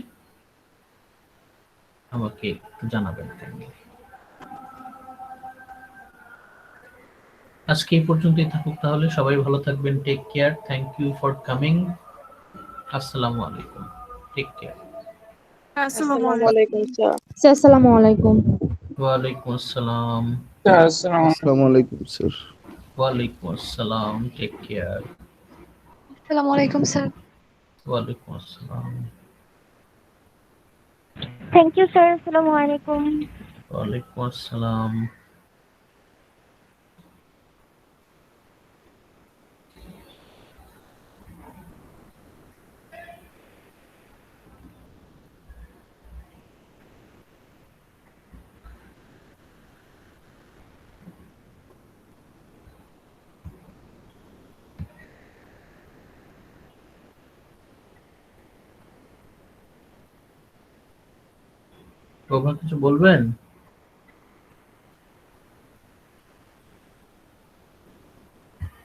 আমাকে জানাবেন। আজকে এই পর্যন্তই থাকুক, তাহলে সবাই ভালো থাকবেন, take care, thank you for coming, আসসালামু আলাইকুম, টেক কেয়ার। আসসালামু আলাইকুম স্যার। আসসালামু আলাইকুম। ওয়ালাইকুম আসসালাম। আসসালামু আলাইকুম স্যার। ওয়ালাইকুম আসসালাম, টেক কেয়ার। আসসালামু আলাইকুম স্যার। ওয়ালাইকুম আসসালাম। Thank you, sir. Assalamu alaikum. ওয়ালাইকুম আসসালাম। প্রভা কিছু বলবেন?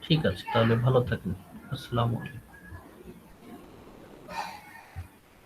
ঠিক আছে, তাহলে ভালো থাকুন, আসসালামু আলাইকুম।